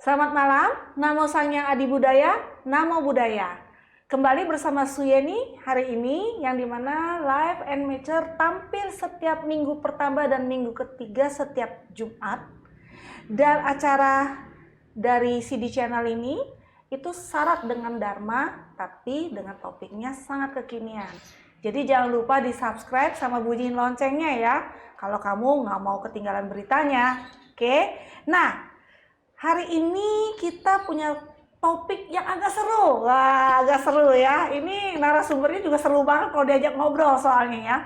Selamat malam, Namo Sang Hyang Adi Budaya, Namo Buddhaya. Kembali bersama Suyeni hari ini yang dimana Live and Mature tampil setiap minggu pertama dan minggu ketiga setiap Jumat. Dan acara dari CD Channel ini itu syarat dengan Dharma, tapi dengan topiknya sangat kekinian. Jadi jangan lupa di subscribe sama bunyiin loncengnya ya, kalau kamu nggak mau ketinggalan beritanya. Oke, nah hari ini kita punya topik yang agak seru. Wah, agak seru ya. Ini narasumbernya juga seru banget kalau diajak ngobrol soalnya ya.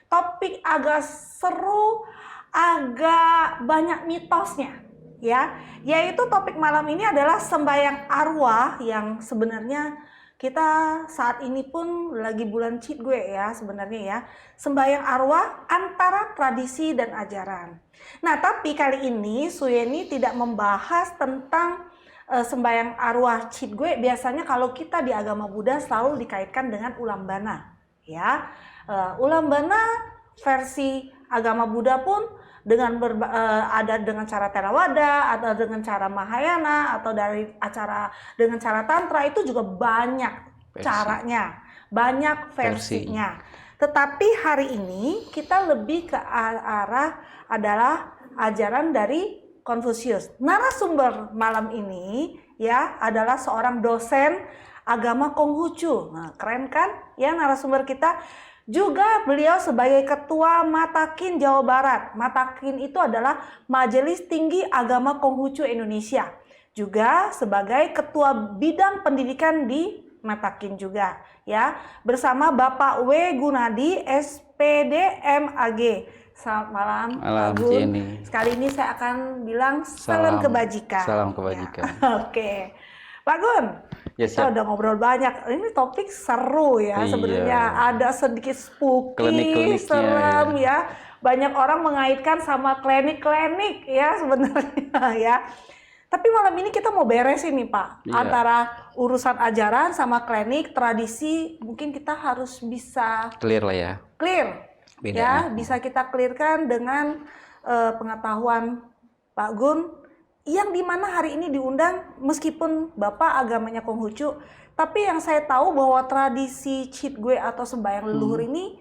Topik agak seru, agak banyak mitosnya ya. Yaitu topik malam ini adalah sembahyang arwah yang sebenarnya kita saat ini pun lagi bulan Cid gue ya sebenarnya ya. Sembahyang arwah antara tradisi dan ajaran. Nah, tapi kali ini Suyeni tidak membahas tentang sembahyang arwah Cid gue. Biasanya kalau kita di agama Buddha selalu dikaitkan dengan ulambana ya. Ulambana versi agama Buddha pun dengan ada dengan cara Theravada atau dengan cara Mahayana atau dengan cara Tantra itu juga banyak caranya, banyak versinya. Tetapi hari ini kita lebih ke arah adalah ajaran dari Konfusius. Narasumber malam ini ya adalah seorang dosen agama Konghucu. Nah, keren kan ya narasumber kita. Juga beliau sebagai Ketua Matakin Jawa Barat. Matakin itu adalah Majelis Tinggi Agama Konghucu Indonesia. Juga sebagai Ketua Bidang Pendidikan di Matakin juga ya. Bersama Bapak W. Gunadi, SPD MAG. Selamat malam, Pak Gun. Sekali ini saya akan bilang salam kebajikan. Salam kebajikan. Ya. Oke. Pak Gun, yes, kita udah ngobrol banyak. Ini topik seru ya. Iya. Sebenarnya ada sedikit spooky, serem ya. Banyak orang mengaitkan sama klinik-klinik ya sebenarnya ya. Tapi malam ini kita mau beresin nih Pak. Iya. Antara urusan ajaran sama klinik, tradisi, mungkin kita harus bisa clear lah ya. Clear. Bedanya. Ya, bisa kita clearkan dengan pengetahuan Pak Gun. Yang dimana hari ini diundang meskipun Bapak agamanya Konghucu, tapi yang saya tahu bahwa tradisi Cid gue atau sembahyang leluhur ini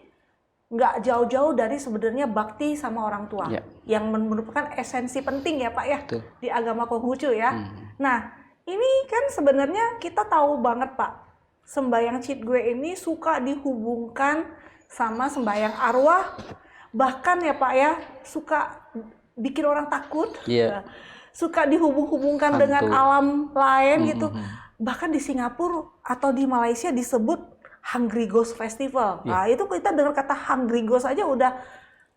nggak jauh-jauh dari sebenarnya bakti sama orang tua, yang merupakan esensi penting ya Pak ya. Betul. Di agama Konghucu ya. Nah ini kan sebenarnya kita tahu banget Pak, sembahyang Cid gue ini suka dihubungkan sama sembahyang arwah, bahkan ya Pak ya suka bikin orang takut. Suka dihubung-hubungkan dengan alam lain gitu. Bahkan di Singapura atau di Malaysia disebut Hungry Ghost Festival. Nah, itu kita dengar kata Hungry Ghost aja udah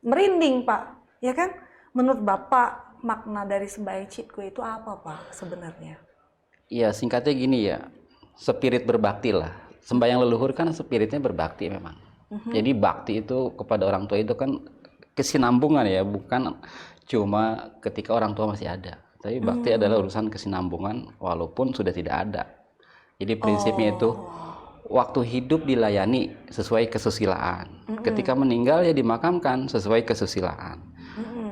merinding, Pak. Ya kan? Menurut Bapak, makna dari sembahyang Cid gue itu apa, Pak, sebenarnya? Iya, singkatnya gini ya. Spirit berbakti lah. Sembahyang leluhur kan spiritnya berbakti memang. Jadi bakti itu kepada orang tua itu kan kesinambungan ya, bukan cuma ketika orang tua masih ada. Tapi bakti adalah urusan kesinambungan walaupun sudah tidak ada. Jadi prinsipnya itu waktu hidup dilayani sesuai kesusilaan. Ketika meninggal ya dimakamkan sesuai kesusilaan.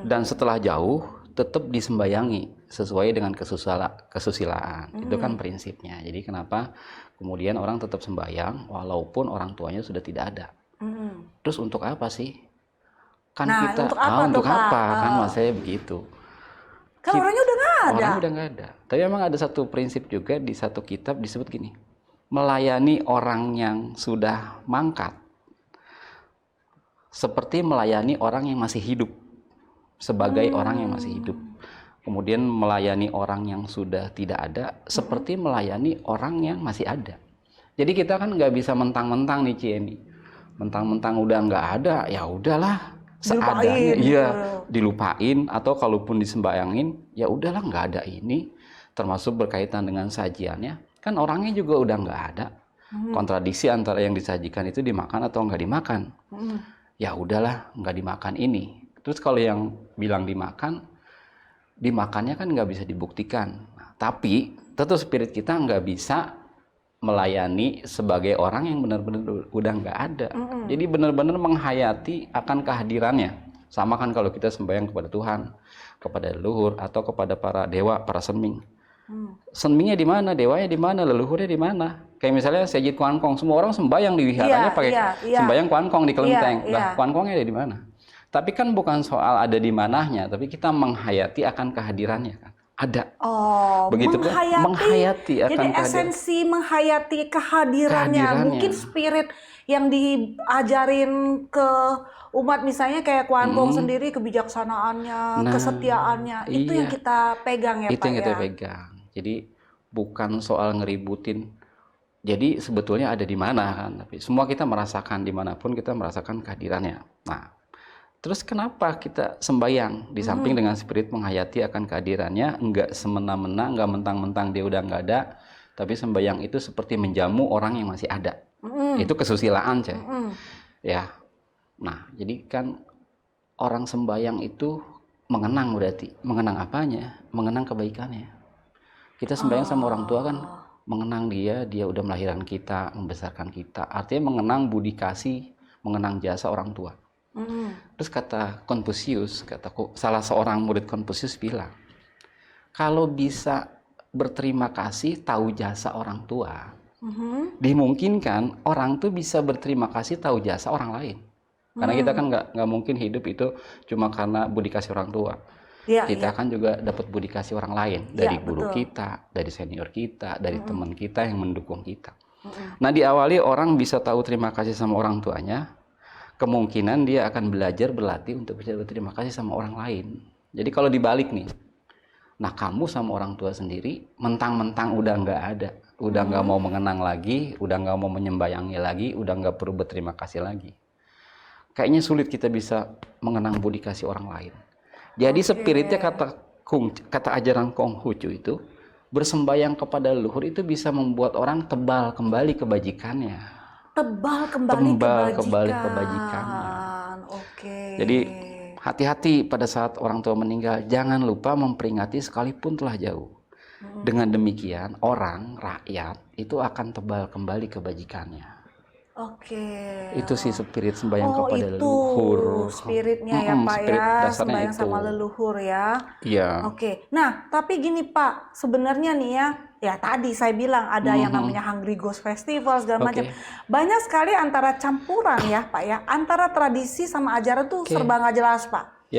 Dan setelah jauh tetap disembayangi sesuai dengan kesusilaan. Itu kan prinsipnya. Jadi kenapa kemudian orang tetap sembayang walaupun orang tuanya sudah tidak ada. Terus untuk apa sih? Kan kita untuk apa kan maksudnya begitu. Kan orangnya udah nggak ada. Orangnya udah nggak ada. Tapi memang ada satu prinsip juga di satu kitab disebut gini, melayani orang yang sudah mangkat seperti melayani orang yang masih hidup sebagai orang yang masih hidup. Kemudian melayani orang yang sudah tidak ada seperti melayani orang yang masih ada. Jadi kita kan nggak bisa mentang-mentang nih Cieni, mentang-mentang udah nggak ada ya udahlah. Seadanya, iya dilupain atau kalaupun disembayangin ya udahlah nggak ada ini, termasuk berkaitan dengan sajiannya kan orangnya juga udah nggak ada. Kontradiksi antara yang disajikan itu dimakan atau nggak dimakan. Ya udahlah nggak dimakan ini. Terus kalau yang bilang dimakannya kan nggak bisa dibuktikan. Nah, tapi tentu spirit kita nggak bisa melayani sebagai orang yang benar-benar udah nggak ada. Jadi benar-benar menghayati akan kehadirannya. Sama kan kalau kita sembahyang kepada Tuhan, kepada leluhur, atau kepada para dewa, para seming. Senmingnya di mana, dewanya di mana, leluhurnya di mana. Kayak misalnya Sejit Kuankong, semua orang sembayang di wiharanya pakai sembayang Kuankong di kelenteng. Lah, Kuankongnya ada di mana? Tapi kan bukan soal ada di mananya, tapi kita menghayati akan kehadirannya kan. Ada. Oh, begitu menghayati akan jadi esensi menghayati kehadirannya. Mungkin spirit yang diajarin ke umat misalnya kayak Kuankong sendiri, kebijaksanaannya, kesetiaannya, itu yang kita pegang ya Pak ya. Itu yang kita pegang. Jadi bukan soal ngeributin. Jadi sebetulnya ada di mana kan, tapi semua kita merasakan dimanapun kita merasakan kehadirannya. Nah, terus kenapa kita sembahyang di samping dengan spirit menghayati akan kehadirannya, enggak semena-mena, enggak mentang-mentang dia udah enggak ada, tapi sembahyang itu seperti menjamu orang yang masih ada. Itu kesusilaan, Cek. Ya. Nah, jadi kan orang sembahyang itu mengenang berarti, mengenang apanya? Mengenang kebaikannya. Kita sembahyang sama orang tua kan mengenang dia udah melahirkan kita, membesarkan kita. Artinya mengenang budi kasih, mengenang jasa orang tua. Terus kata Konfusius, salah seorang murid Konfusius bilang, kalau bisa berterima kasih tahu jasa orang tua, dimungkinkan orang tuh bisa berterima kasih tahu jasa orang lain. Karena kita kan nggak mungkin hidup itu cuma karena budi kasih orang tua. Kita kan juga dapat budi kasih orang lain, dari guru kita, dari senior kita, dari teman kita yang mendukung kita. Nah, diawali orang bisa tahu terima kasih sama orang tuanya, kemungkinan dia akan belajar berlatih untuk bisa berterima kasih sama orang lain. Jadi kalau dibalik nih, nah kamu sama orang tua sendiri mentang-mentang udah nggak ada, udah nggak mau mengenang lagi, udah nggak mau menyembayangi lagi, udah nggak perlu berterima kasih lagi. Kayaknya sulit kita bisa mengenang budi kasih orang lain. Jadi spiritnya kata ajaran Konghucu itu, bersembayang kepada leluhur itu bisa membuat orang tebal kembali kebajikannya. Tebal kembali kebajikannya. Jadi hati-hati pada saat orang tua meninggal, jangan lupa memperingati sekalipun telah jauh. Dengan demikian orang, rakyat itu akan tebal kembali kebajikannya. Itu sih spirit sembahyang kepada leluhur. Spiritnya ya Pak ya, sembahyang sama leluhur ya. Iya. Nah tapi gini Pak, sebenarnya nih ya tadi saya bilang ada yang namanya Hungry Ghost Festival segala macam. Banyak sekali antara campuran ya Pak ya, antara tradisi sama ajaran tuh serba nggak jelas Pak.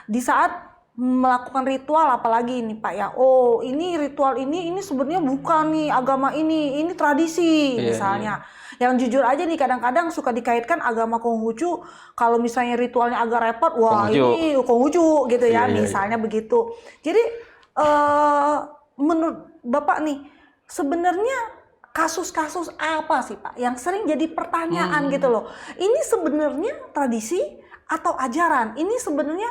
Di saat melakukan ritual apalagi ini Pak ya, oh ini ritual ini sebenarnya bukan nih agama ini tradisi misalnya. Yang jujur aja nih kadang-kadang suka dikaitkan agama Konghucu, kalau misalnya ritualnya agak repot, wah ini Konghucu gitu ya, misalnya begitu. Jadi menurut Bapak nih, sebenarnya kasus-kasus apa sih Pak yang sering jadi pertanyaan gitu loh. Ini sebenarnya tradisi atau ajaran? Ini sebenarnya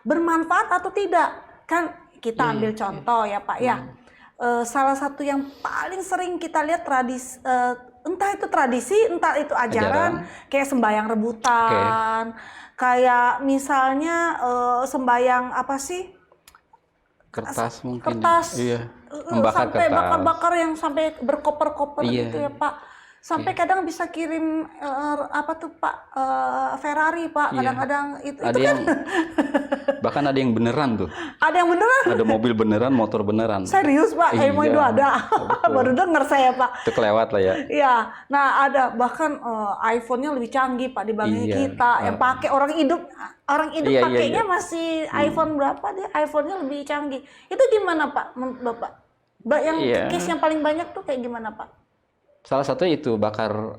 bermanfaat atau tidak? Kan kita ambil contoh ya Pak ya. Salah satu yang paling sering kita lihat tradisi, entah itu tradisi, entah itu ajaran. Kayak sembahyang rebutan, kayak misalnya sembahyang apa sih? Kertas mungkin. Membakar sampai bakar-bakar yang sampai berkoper-koper gitu ya Pak. Sampai kadang bisa kirim apa tuh Pak, Ferrari Pak, kadang-kadang itu ada yang bahkan ada yang beneran tuh. Ada yang beneran? Ada mobil beneran, motor beneran. Serius Pak, emang itu ada. Baru denger saya Pak. Itu kelewat lah ya. Iya, nah ada bahkan iPhone-nya lebih canggih Pak dibanding kita. Yang pakai orang hidup pakainya masih iPhone berapa dia? iPhone-nya lebih canggih. Itu gimana Pak, Bapak? Yang case yang paling banyak tuh kayak gimana Pak? Salah satunya itu bakar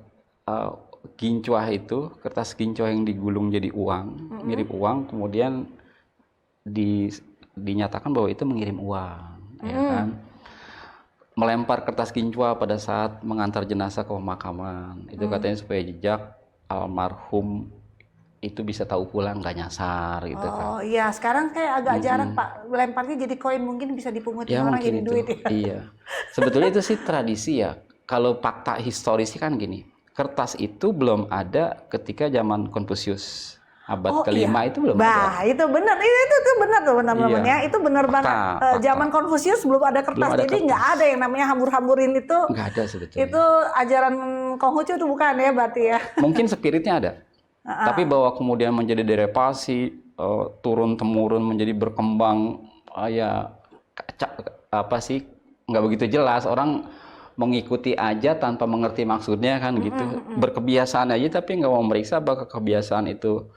gincuah itu, kertas gincuah yang digulung jadi uang, mirip uang, kemudian dinyatakan bahwa itu mengirim uang, ya kan? Melempar kertas gincuah pada saat mengantar jenazah ke pemakaman, itu katanya supaya jejak almarhum itu bisa tahu pulang nggak nyasar gitu kan. Oh iya, sekarang kayak agak jarang Pak, lemparnya jadi koin, mungkin bisa dipungutin orang jadi duit ya. Iya, sebetulnya itu sih tradisi ya. Kalau fakta historis kan gini, kertas itu belum ada ketika zaman Konfusius abad kelima itu belum ada. Itu benar, itu benar tuh teman-teman ya, itu benar banget. Zaman Konfusius belum ada kertas, jadi nggak ada yang namanya hambur-hamburin itu. Nggak ada sebetulnya. Itu ajaran Konghucu itu bukan ya berarti ya? Mungkin spiritnya ada, tapi bahwa kemudian menjadi derivasi turun temurun menjadi berkembang apa sih? nggak begitu jelas, orang mengikuti aja tanpa mengerti maksudnya kan gitu. Berkebiasaan aja tapi nggak mau meriksa apakah kebiasaan itu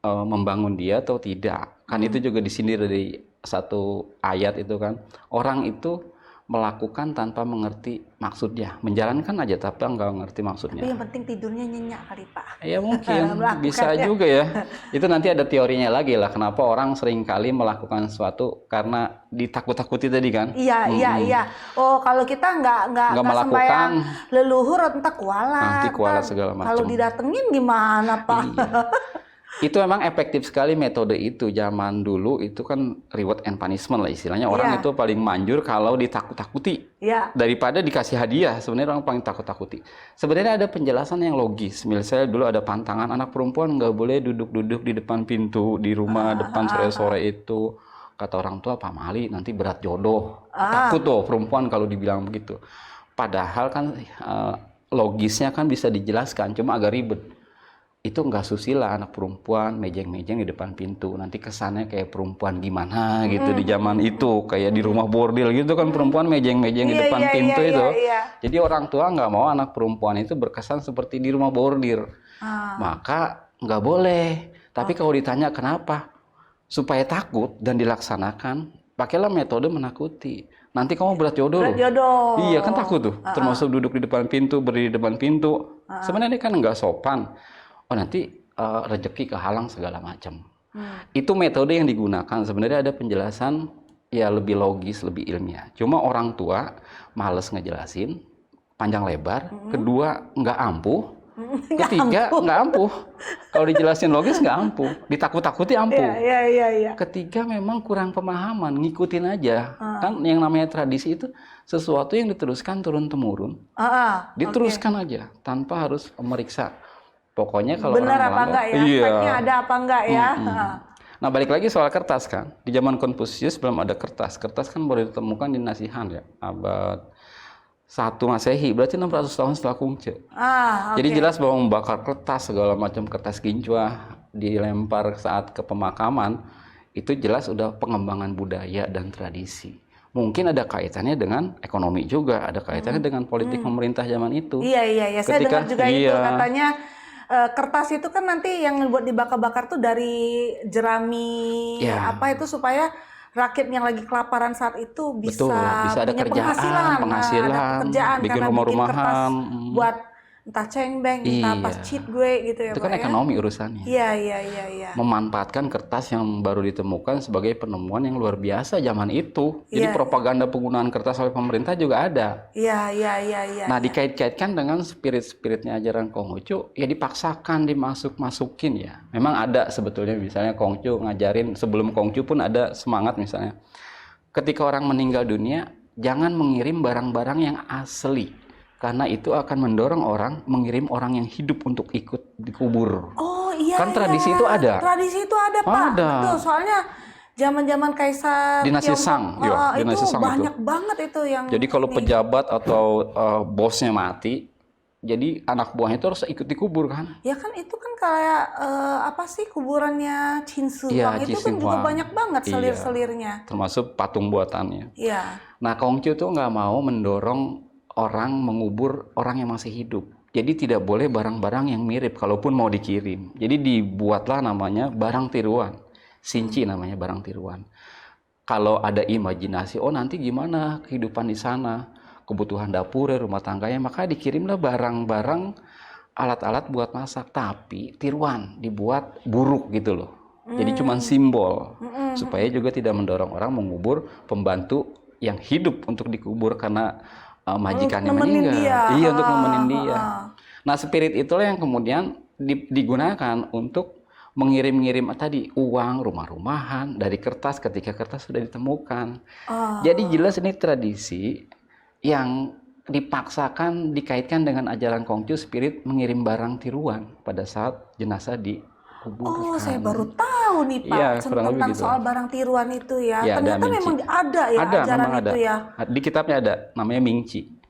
membangun dia atau tidak. Kan itu juga disindir dari satu ayat itu kan. Orang itu melakukan tanpa mengerti maksudnya, menjalankan aja tapi nggak ngerti maksudnya. Tapi yang penting tidurnya nyenyak kali Pak. Ya mungkin bisa Melakukannya. juga ya. Itu nanti ada teorinya lagi lah. Kenapa orang sering kali melakukan sesuatu karena ditakut-takuti tadi kan? Iya. Oh, kalau kita nggak melakukan, sembahyang leluhur entah kualat. nanti kualat Ntar segala macam. Kalau didatengin gimana Pak? Iya. Itu memang efektif sekali metode itu. Zaman dulu itu kan reward and punishment lah istilahnya. Orang itu paling manjur kalau ditakut-takuti. Iya. Daripada dikasih hadiah, sebenarnya orang paling takut-takuti. Sebenarnya ada penjelasan yang logis. Misalnya dulu ada pantangan anak perempuan nggak boleh duduk-duduk di depan pintu di rumah depan sore-sore itu. Kata orang tua pamali nanti berat jodoh. Takut tuh perempuan kalau dibilang begitu. Padahal kan logisnya kan bisa dijelaskan, cuma agak ribet. Itu nggak susila anak perempuan mejeng-mejeng di depan pintu, nanti kesannya kayak perempuan gimana gitu di zaman itu, kayak di rumah bordil gitu kan perempuan mejeng-mejeng di depan pintu itu. Jadi orang tua nggak mau anak perempuan itu berkesan seperti di rumah bordil, maka nggak boleh. Tapi kalau ditanya kenapa, supaya takut dan dilaksanakan, pakailah metode menakuti. Nanti kamu berat jodoh. Berat jodoh. Iya kan takut tuh, termasuk duduk di depan pintu, berdiri di depan pintu. Sebenarnya kan nggak sopan. Oh nanti rezeki kehalang segala macam. Itu metode yang digunakan. Sebenarnya ada penjelasan ya lebih logis, lebih ilmiah. Cuma orang tua males ngejelasin panjang lebar. Kedua nggak ampuh. Ketiga nggak ampuh. Kalau dijelasin logis nggak ampuh. Ditakut-takuti ampuh. Iya. Ketiga memang kurang pemahaman, ngikutin aja. Kan yang namanya tradisi itu sesuatu yang diteruskan turun-temurun. Diteruskan aja tanpa harus meriksa. Pokoknya kalau benar orang apa enggak ya? iya. Efeknya ada apa enggak ya? Nah balik lagi soal kertas kan. Di zaman Konfusius belum ada kertas. Kertas kan baru ditemukan di Nasihan ya. Abad 1 Masehi. Berarti 600 tahun setelah Kungce. Jadi jelas bahwa membakar kertas segala macam kertas gincuah dilempar saat ke pemakaman itu jelas udah pengembangan budaya dan tradisi. Mungkin ada kaitannya dengan ekonomi juga, ada kaitannya dengan politik pemerintah zaman itu. Iya. Saya dengar juga itu katanya kertas itu kan nanti yang buat dibakar-bakar tuh dari jerami apa itu supaya rakyat yang lagi kelaparan saat itu bisa ada punya penghasilan, bikin rumah-rumahan, buat entah cengbeng, entah pas cheat gue gitu ya itu Pak kan ekonomi urusannya. Iya. Memanfaatkan kertas yang baru ditemukan sebagai penemuan yang luar biasa zaman itu. Jadi propaganda penggunaan kertas oleh pemerintah juga ada. Iya. Nah dikait-kaitkan dengan spirit-spiritnya ajaran Konghucu, ya dipaksakan dimasuk-masukin ya. Memang ada sebetulnya misalnya Konghucu ngajarin, sebelum Konghucu pun ada semangat misalnya. Ketika orang meninggal dunia, jangan mengirim barang-barang yang asli. Karena itu akan mendorong orang mengirim orang yang hidup untuk ikut dikubur. Oh iya. Kan tradisi itu ada. Tradisi itu ada Pak. Betul. Soalnya zaman-zaman Kaisar Dinasti Shang, Dinasti Shang banyak banget itu yang. Jadi kalau pejabat atau bosnya mati, jadi anak buahnya itu harus ikut dikubur kan? Ya kan itu kan kayak apa sih kuburannya Qin Shi Huang itu kan juga banyak banget selir-selirnya. Termasuk patung buatannya. Iya. Nah Konghucu tuh nggak mau mendorong orang mengubur orang yang masih hidup. Jadi tidak boleh barang-barang yang mirip kalaupun mau dikirim. Jadi dibuatlah namanya barang tiruan. Sinci namanya barang tiruan. Kalau ada imajinasi, oh nanti gimana kehidupan di sana, kebutuhan dapur, rumah tangganya, maka dikirimlah barang-barang alat-alat buat masak. Tapi tiruan dibuat buruk gitu loh. Jadi cuma simbol. Supaya juga tidak mendorong orang mengubur pembantu yang hidup untuk dikubur karena majikannya meninggal. Iya, untuk nemenin dia. Nah, spirit itulah yang kemudian digunakan untuk mengirim-ngirim tadi uang, rumah-rumahan dari kertas ketika kertas sudah ditemukan. Jadi jelas ini tradisi yang dipaksakan dikaitkan dengan ajaran Konghucu, spirit mengirim barang tiruan pada saat jenazah dikuburkan. Oh, saya baru tahu nih Pak tentang soal barang tiruan itu ya. Ternyata memang ada ya ajaran itu ya. Di kitabnya ada, namanya Mingci.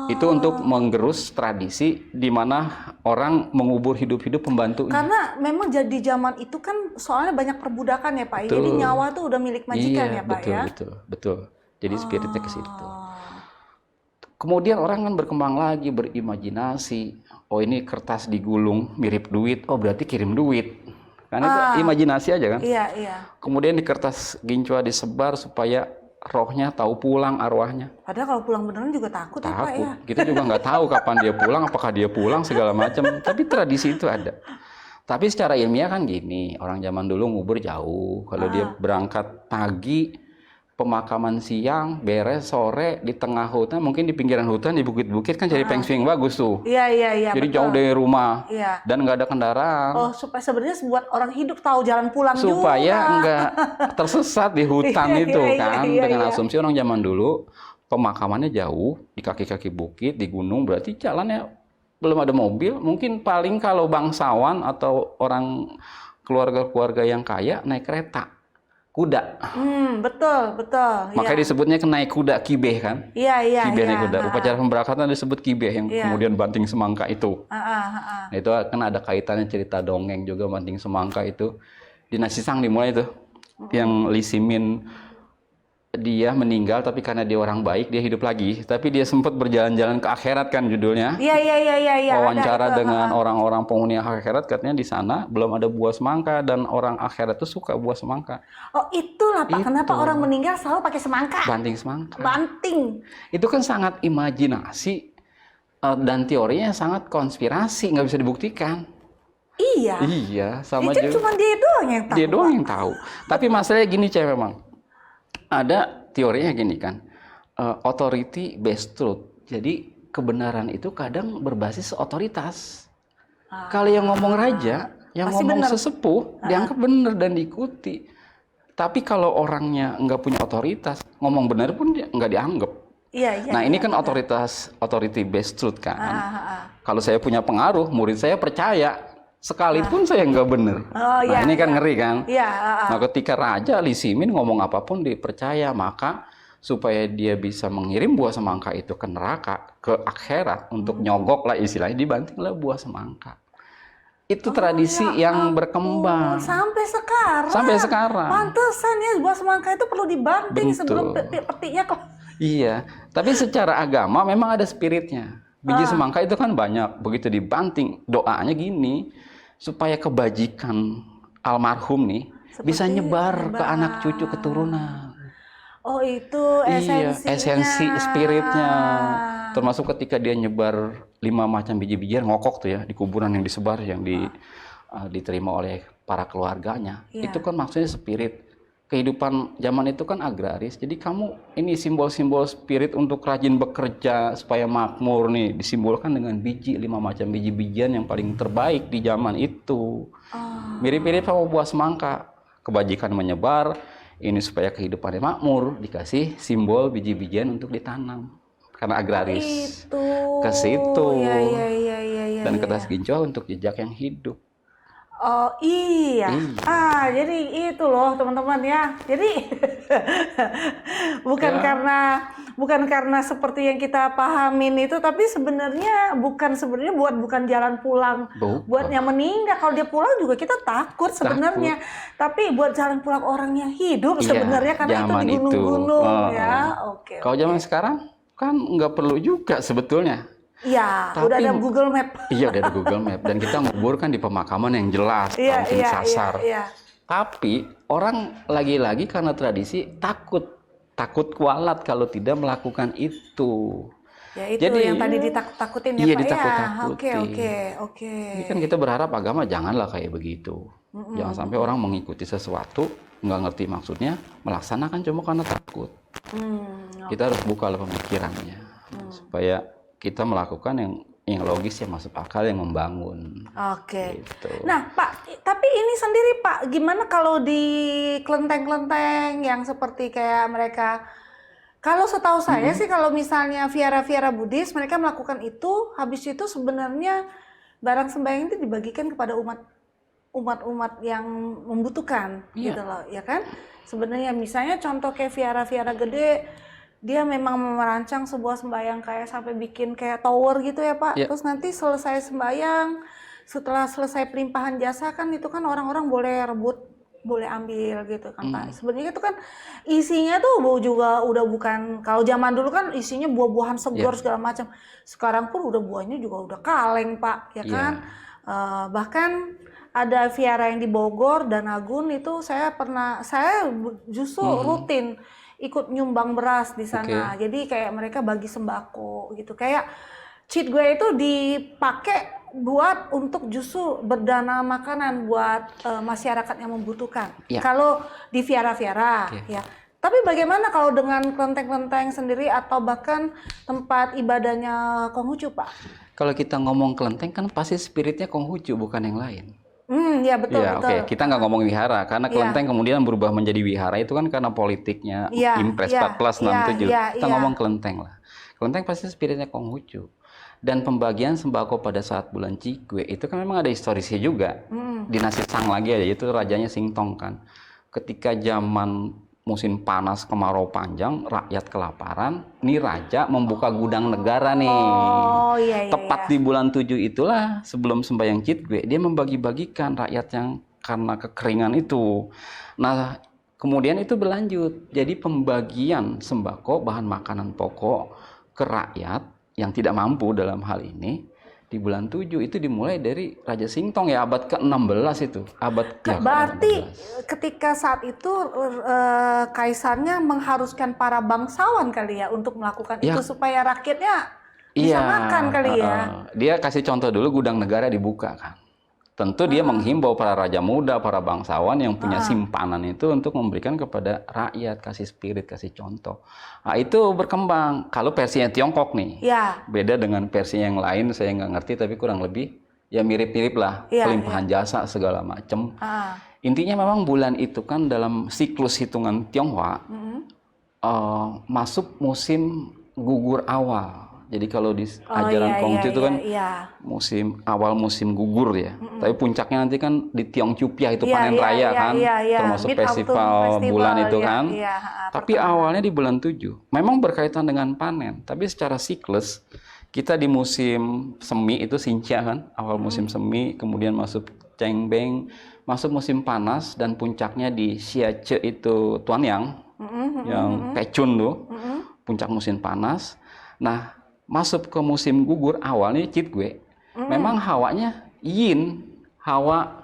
Itu untuk menggerus tradisi di mana orang mengubur hidup-hidup pembantu. Karena memang jadi zaman itu kan soalnya banyak perbudakan ya Pak. Jadi nyawa tuh udah milik majikan ya Pak ya. Betul. Jadi spiritnya ke situ. Kemudian orang kan berkembang lagi, berimajinasi. Oh ini kertas digulung mirip duit, oh berarti kirim duit. Kan itu imajinasi aja kan. Iya, iya. Kemudian di kertas gincoa disebar supaya rohnya tahu pulang, arwahnya. Padahal kalau pulang beneran juga takut ya Pak Takut. ya. Kita juga nggak tahu kapan dia pulang, apakah dia pulang segala macam. Tapi tradisi itu ada. Tapi secara ilmiah kan gini, orang zaman dulu ngubur jauh. Kalau dia berangkat pagi, pemakaman siang, beres sore di tengah hutan, mungkin di pinggiran hutan, di bukit-bukit kan jadi feng shui yang bagus tuh. Iya, iya, iya. Jadi betul. jauh dari rumah Iya. dan nggak ada kendaraan. Oh, supaya sebenarnya buat orang hidup tahu jalan pulang Supaya juga. nggak tersesat di hutan Iya, itu iya, kan. iya, Dengan iya. asumsi orang zaman dulu pemakamannya jauh di kaki-kaki bukit, di gunung, berarti jalannya belum ada mobil. Mungkin paling kalau bangsawan atau orang keluarga-keluarga yang kaya naik kereta, kuda. Betul, betul. Makanya disebutnya naik kuda kibeh kan. Iya, iya, Kibeh iya. naik kuda. Upacara pemberangkatan disebut kibeh yang kemudian banting semangka itu. Nah, itu kan ada kaitannya cerita dongeng juga banting semangka itu. Di Nasi Sang dimulai itu. Yang Li Simin dia meninggal tapi karena dia orang baik dia hidup lagi. Tapi dia sempat berjalan-jalan ke akhirat kan judulnya. Iya, iya, iya, iya, iya. Wawancara Ada itu. dengan orang-orang penghuni akhirat, katanya di sana belum ada buah semangka dan orang akhirat itu suka buah semangka. Oh, itulah Pak. Itu. Kenapa orang meninggal selalu pakai semangka? Banting semangka. Banting. Itu kan sangat imajinasi dan teorinya sangat konspirasi, nggak bisa dibuktikan. Iya. Iya, sama Itu juga. cuma dia doang yang tahu. Dia doang Pak. yang tahu. Tapi masalahnya gini cewek memang. Ada teorinya gini kan, authority based truth. Jadi kebenaran itu kadang berbasis otoritas. Kalau yang ngomong raja, yang Pasti ngomong bener. sesepuh, dianggap benar dan diikuti. Tapi kalau orangnya nggak punya otoritas, ngomong benar pun dia nggak dianggap. Iya, iya. Nah ini iya. kan authority based truth kan. Ah. Kalau saya punya pengaruh, murid saya percaya, sekalipun saya nggak benar. Oh, Nah iya, ini kan iya. ngeri kan. Iya, Nah ketika Raja Li Simin ngomong apapun dipercaya, maka supaya dia bisa mengirim buah semangka itu ke neraka, ke akhirat, untuk nyogok lah istilahnya, dibantinglah buah semangka. Itu tradisi yang berkembang. Sampai sekarang. Sampai sekarang. Pantesan ya buah semangka itu perlu dibanting Betul. sebelum petinya kok. Iya, tapi secara agama memang ada spiritnya. Biji semangka itu kan banyak, begitu dibanting, doanya gini, supaya kebajikan almarhum nih bisa nyebar ke anak cucu keturunan. Oh itu esensinya. Iya, esensi spiritnya. Termasuk ketika dia nyebar 5 macam biji-bijian ngokok tuh ya di kuburan yang disebar yang diterima oleh para keluarganya. Iya. Itu kan maksudnya spirit. Kehidupan zaman itu kan agraris. Jadi kamu ini simbol-simbol spirit untuk rajin bekerja supaya makmur nih disimbolkan dengan biji 5 macam biji-bijian yang paling terbaik di zaman itu. Mirip-mirip sama buah semangka. Kebajikan menyebar, ini supaya kehidupannya makmur, dikasih simbol biji-bijian untuk ditanam. Karena agraris. Itu. Ke situ. Iya. Dan kertas gincoa untuk jejak yang hidup. Oh iya. Jadi itu loh teman-teman ya. Jadi bukan karena seperti yang kita pahamin itu, tapi sebenarnya bukan bukan jalan pulang buat yang meninggal. Kalau dia pulang juga kita takut sebenarnya. Tapi buat jalan pulang orang yang hidup sebenarnya karena itu di gunung-gunung ya. Oke. Kalau zaman sekarang kan nggak perlu juga sebetulnya. Iya, Tapi, udah ada Google Map. Iya, udah ada Google Map. Dan kita ngubur kan di pemakaman yang jelas, langsung sasar. Iya. Tapi orang lagi-lagi karena tradisi takut kualat kalau tidak melakukan itu. Ya itu Jadi, yang tadi ditakut-takutin ya iya, Pak ditakut-takutin. Oke. Ini kan kita berharap agama janganlah kayak begitu. Jangan sampai orang mengikuti sesuatu, nggak ngerti maksudnya, melaksanakan cuma karena takut. Kita harus buka pemikirannya. Supaya kita melakukan yang logis, yang masuk akal, yang membangun. Oke. Gitu. Nah Pak, tapi ini sendiri Pak, gimana kalau di kelenteng-kelenteng yang seperti kayak mereka, kalau setahu saya sih kalau misalnya viara-viara Buddhis, mereka melakukan itu, habis itu sebenarnya barang sembahyang itu dibagikan kepada umat-umat yang membutuhkan, gitu loh, ya kan? Sebenarnya misalnya contoh kayak viara-viara gede, dia memang merancang sebuah sembahyang kayak sampai bikin kayak tower gitu ya Pak. Terus nanti selesai sembahyang, setelah selesai pelimpahan jasa kan itu kan orang-orang boleh rebut boleh ambil gitu kan Pak. Hmm. Sebenarnya itu kan isinya tuh juga udah bukan, kalau zaman dulu kan isinya buah-buahan segar Iya. segala macam. Sekarang pun udah buahnya juga udah kaleng Pak, ya kan. Iya. Bahkan ada Viara yang di Bogor dan Agun itu saya justru rutin ikut nyumbang beras di sana. Oke. Jadi kayak mereka bagi sembako gitu. Kayak cheat gue itu dipakai buat untuk justru berdana makanan buat masyarakat yang membutuhkan. Ya. Kalau di Viara-Viara, Oke. ya. Tapi bagaimana kalau dengan kelenteng-kelenteng sendiri atau bahkan tempat ibadahnya Konghucu, Pak? Kalau kita ngomong kelenteng kan pasti spiritnya Konghucu bukan yang lain. Ya betul Ya, betul. oke. Kita nggak ngomong wihara karena Iya. kelenteng kemudian berubah menjadi wihara itu kan karena politiknya Iya, Impres iya, 1467. iya, Kita iya. ngomong kelenteng lah. Kelenteng pasti spiritnya Konghucu. Dan pembagian sembako pada saat bulan Cikgue itu kan memang ada historisnya juga. Dinasti Tang lagi aja, itu rajanya Singtong kan. Ketika zaman musim panas kemarau panjang, rakyat kelaparan, nih raja membuka gudang negara nih. Oh iya iya. Tepat di bulan 7 itulah sebelum sembahyang Cikgue, dia membagi-bagikan rakyat yang karena kekeringan itu. Nah, kemudian itu berlanjut. Jadi pembagian sembako, bahan makanan pokok ke rakyat yang tidak mampu dalam hal ini di bulan 7 itu dimulai dari Raja Singtong ya, abad ke-16 itu. Berarti ketika saat itu kaisarnya mengharuskan para bangsawan kali ya untuk melakukan itu supaya rakyatnya bisa makan kali ya. Dia kasih contoh dulu gudang negara dibuka kan. Tentu dia menghimbau para raja muda, para bangsawan yang punya simpanan itu untuk memberikan kepada rakyat, kasih spirit, kasih contoh. Nah, itu berkembang. Kalau versinya Tiongkok nih, Ya. beda dengan versi yang lain, saya nggak ngerti, tapi kurang lebih ya mirip-mirip lah, Iya, pelimpahan jasa segala macam. Intinya memang bulan itu kan dalam siklus hitungan Tionghoa masuk musim gugur awal. Jadi kalau di ajaran Konghucu itu kan awal musim gugur ya. Tapi puncaknya nanti kan di Tiong Chupia itu panen raya kan, termasuk festival bulan itu kan. Tapi awalnya di bulan 7. Memang berkaitan dengan panen, tapi secara siklus kita di musim semi itu Xinjia kan, awal musim semi, kemudian masuk Cengbeng, masuk musim panas dan puncaknya di Xiace itu Tuanyang, yang Pecun tuh, puncak musim panas. Nah, masuk ke musim gugur awalnya Cikgue, memang hawanya yin, hawa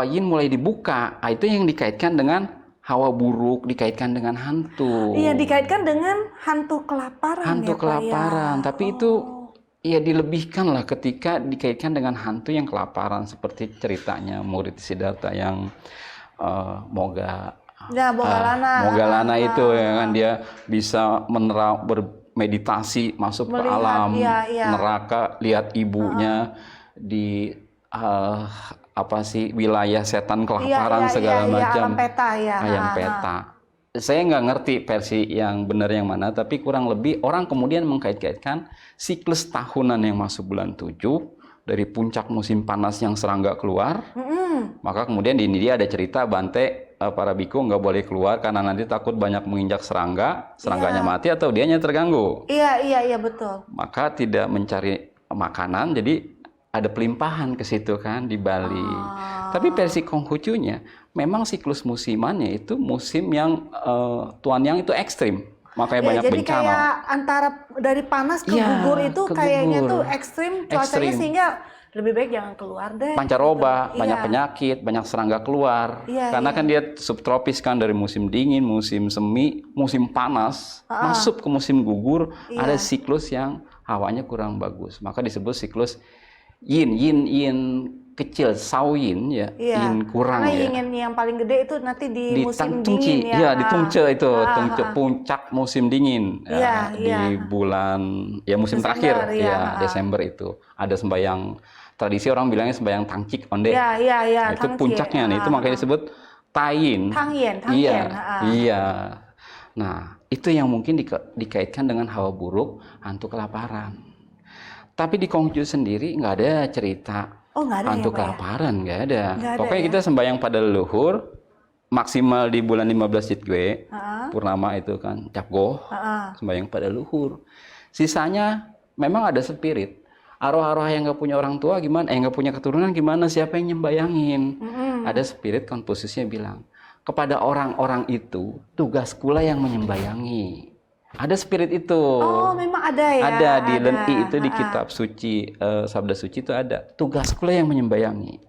yin mulai dibuka. Itu yang dikaitkan dengan hawa buruk, dikaitkan dengan hantu. Iya, dikaitkan dengan hantu kelaparan. Hantu kelaparan, tapi itu ya dilebihkan lah ketika dikaitkan dengan hantu yang kelaparan, seperti ceritanya murid Siddhartha yang Moggallana itu ya kan, dia bisa meditasi masuk ke alam neraka, lihat ibunya di wilayah setan kelaparan segala macam. Ayam peta. Saya nggak ngerti versi yang benar yang mana, tapi kurang lebih orang kemudian mengkait-kaitkan siklus tahunan yang masuk bulan 7 dari puncak musim panas yang serangga keluar. Maka kemudian di ini dia ada cerita Bante para biku nggak boleh keluar karena nanti takut banyak menginjak serangganya mati atau dianya terganggu. Iya betul. Maka tidak mencari makanan, jadi ada pelimpahan ke situ kan di Bali. Tapi versi Konghucunya memang siklus musimannya itu musim yang Tuanyang itu ekstrim, makanya banyak jadi bencana. Kayak antara dari panas ke gugur itu kayaknya tuh ekstrim cuacanya sehingga lebih baik jangan keluar deh. Pancaroba, banyak penyakit, banyak serangga keluar. Karena kan dia subtropis kan, dari musim dingin, musim semi, musim panas, masuk ke musim gugur, ada siklus yang hawanya kurang bagus. Maka disebut siklus yin kecil, sao yin ya, yin kurang. Karena ya. yin yang paling gede itu nanti di musim Tungci, dingin ya. Di Tungce itu, Tungce puncak musim dingin. Di bulan musim terakhir Desember itu. Ada sembahyang tradisi, orang bilangnya sembahyang Tangcik Onde. Nah, itu puncaknya nih, itu makanya disebut Tangyin. Iya. Nah, itu yang mungkin dikaitkan dengan hawa buruk, hantu kelaparan. Tapi di Konghucu sendiri nggak ada cerita hantu kelaparan, nggak ada. Pokoknya kita sembahyang pada leluhur, maksimal di bulan 15 Cikgue, purnama itu kan, Capgoh, sembahyang pada leluhur. Sisanya memang ada spirit. Arwah-arwah yang nggak punya orang tua gimana? Nggak punya keturunan gimana? Siapa yang nyembayangin? Ada spirit Konfusiusnya bilang, kepada orang-orang itu tugaskulah yang menyembayangi. Ada spirit itu. Oh, memang ada ya. Ada di Lenti itu di kitab suci, sabda suci itu ada. Tugaskulah yang menyembayangi.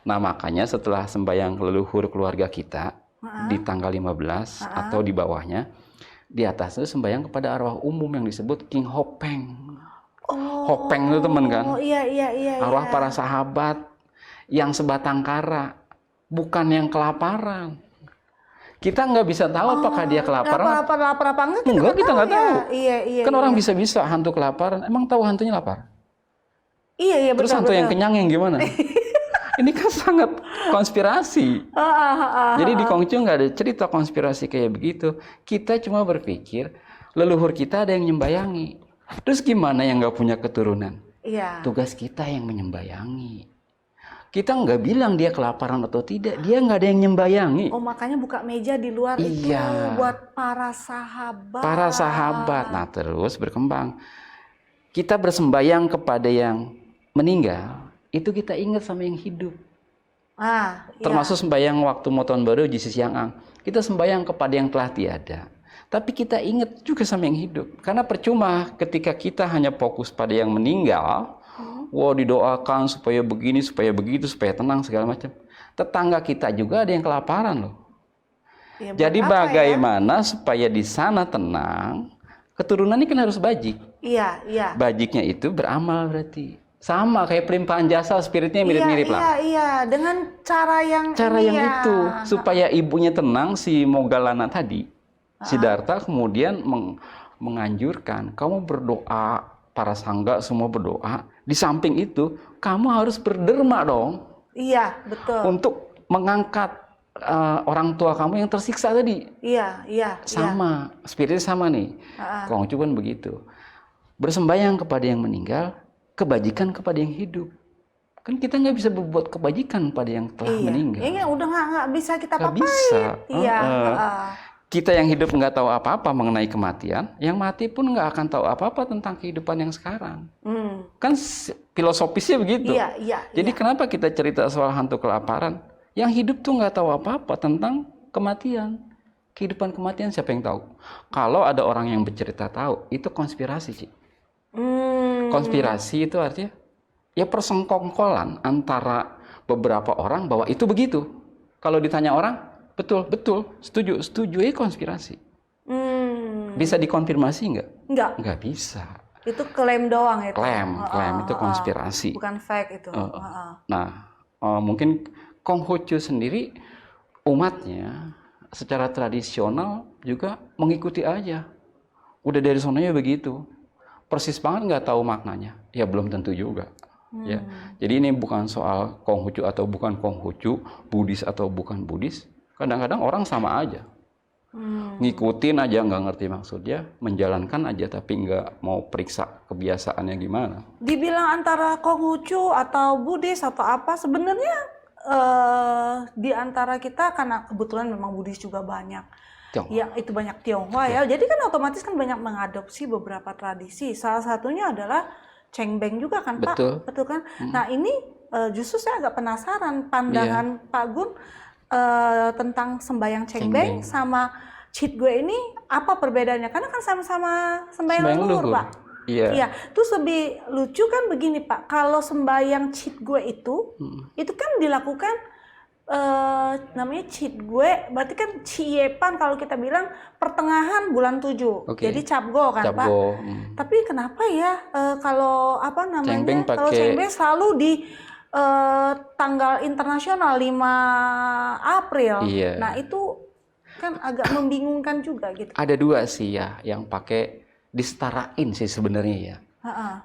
Nah, makanya setelah sembahyang leluhur keluarga kita di tanggal 15 atau di bawahnya, di atas itu sembahyang kepada arwah umum yang disebut King Hopeng. Hopeng itu teman kan? Oh, iya. Arwah para sahabat yang sebatang kara, bukan yang kelaparan. Kita nggak bisa tahu apakah dia kelaparan. Lapar apa enggak? Enggak, kita nggak tahu. Iya. Kan orang bisa-bisa hantu kelaparan. Emang tahu hantunya lapar? Iya, Terus hantu yang kenyang yang gimana? Ini kan sangat konspirasi. Jadi di Konghucu nggak ada cerita konspirasi kayak begitu. Kita cuma berpikir leluhur kita ada yang nyembayangi. Terus gimana yang nggak punya keturunan? Iya. Tugas kita yang menyembayangi. Kita nggak bilang dia kelaparan atau tidak. Dia nggak ada yang nyembayangi. Oh, makanya buka meja di luar itu buat para sahabat. Para sahabat. Nah, terus berkembang. Kita bersembayang kepada yang meninggal. Itu kita ingat sama yang hidup. Termasuk sembahyang waktu mau tahun baru di Siang. Kita sembahyang kepada yang telah tiada. Tapi kita ingat juga sama yang hidup. Karena percuma ketika kita hanya fokus pada yang meninggal. Wah, didoakan supaya begini, supaya begitu, supaya tenang segala macam. Tetangga kita juga ada yang kelaparan loh. Ya, jadi bagaimana supaya di sana tenang? Keturunan ini kan harus bajik. Iya. Bajiknya itu beramal berarti. Sama kayak pelimpahan jasa, spiritnya mirip-mirip lah. Iya, dengan cara yang itu supaya ibunya tenang, si Moggallana tadi, Siddhartha kemudian menganjurkan kamu berdoa, para sangga semua berdoa. Di samping itu kamu harus berderma dong. Iya, betul. Untuk mengangkat orang tua kamu yang tersiksa tadi. Iya. Sama, spiritnya sama nih. Konghucu kan begitu. Bersembayang kepada yang meninggal, kebajikan kepada yang hidup. Kan kita nggak bisa berbuat kebajikan pada yang telah meninggal. Iya, udah nggak bisa kita papain. Bisa. Iya. Kita yang hidup nggak tahu apa-apa mengenai kematian, yang mati pun nggak akan tahu apa-apa tentang kehidupan yang sekarang. Kan filosofisnya begitu. Iya. Jadi kenapa kita cerita soal hantu kelaparan? Yang hidup tuh nggak tahu apa-apa tentang kematian. Kehidupan kematian siapa yang tahu? Kalau ada orang yang bercerita tahu, itu konspirasi sih. Konspirasi itu artinya ya persengkongkolan antara beberapa orang bahwa itu begitu. Kalau ditanya orang, betul, setuju ya konspirasi. Bisa dikonfirmasi nggak? Nggak bisa. Itu klaim doang itu. Klaim itu konspirasi. Bukan fake itu. Nah, mungkin Konghucu sendiri umatnya secara tradisional juga mengikuti aja. Udah dari sononya begitu. Persis banget nggak tahu maknanya. Ya belum tentu juga. Ya. Jadi ini bukan soal Konghucu atau bukan Konghucu, Buddhis atau bukan Buddhis. Kadang-kadang orang sama aja, ngikutin aja nggak ngerti maksudnya, menjalankan aja tapi nggak mau periksa kebiasaannya gimana. Dibilang antara Konghucu atau Buddhis atau apa, sebenarnya di antara kita karena kebetulan memang Buddhis juga banyak. Ya itu banyak Tionghoa ya, jadi kan otomatis kan banyak mengadopsi beberapa tradisi. Salah satunya adalah Cengbeng juga kan Pak, betul kan? Nah ini justru saya agak penasaran pandangan Pak Gun. Tentang sembahyang Cengbeng sama Citgue ini apa perbedaannya? Karena kan sama-sama sembahyang leluhur, Pak. Iya. Terus lebih lucu kan begini, Pak. Kalau sembahyang Citgue itu kan dilakukan namanya Citgue, berarti kan Ciepan kalau kita bilang pertengahan bulan 7. Jadi Capgo kan, Pak. Tapi kenapa ya kalau apa namanya? Kalau Cengbeng selalu di tanggal internasional 5 April. Nah itu kan agak membingungkan juga gitu. Ada dua sih ya yang pakai disetarain sih sebenarnya ya.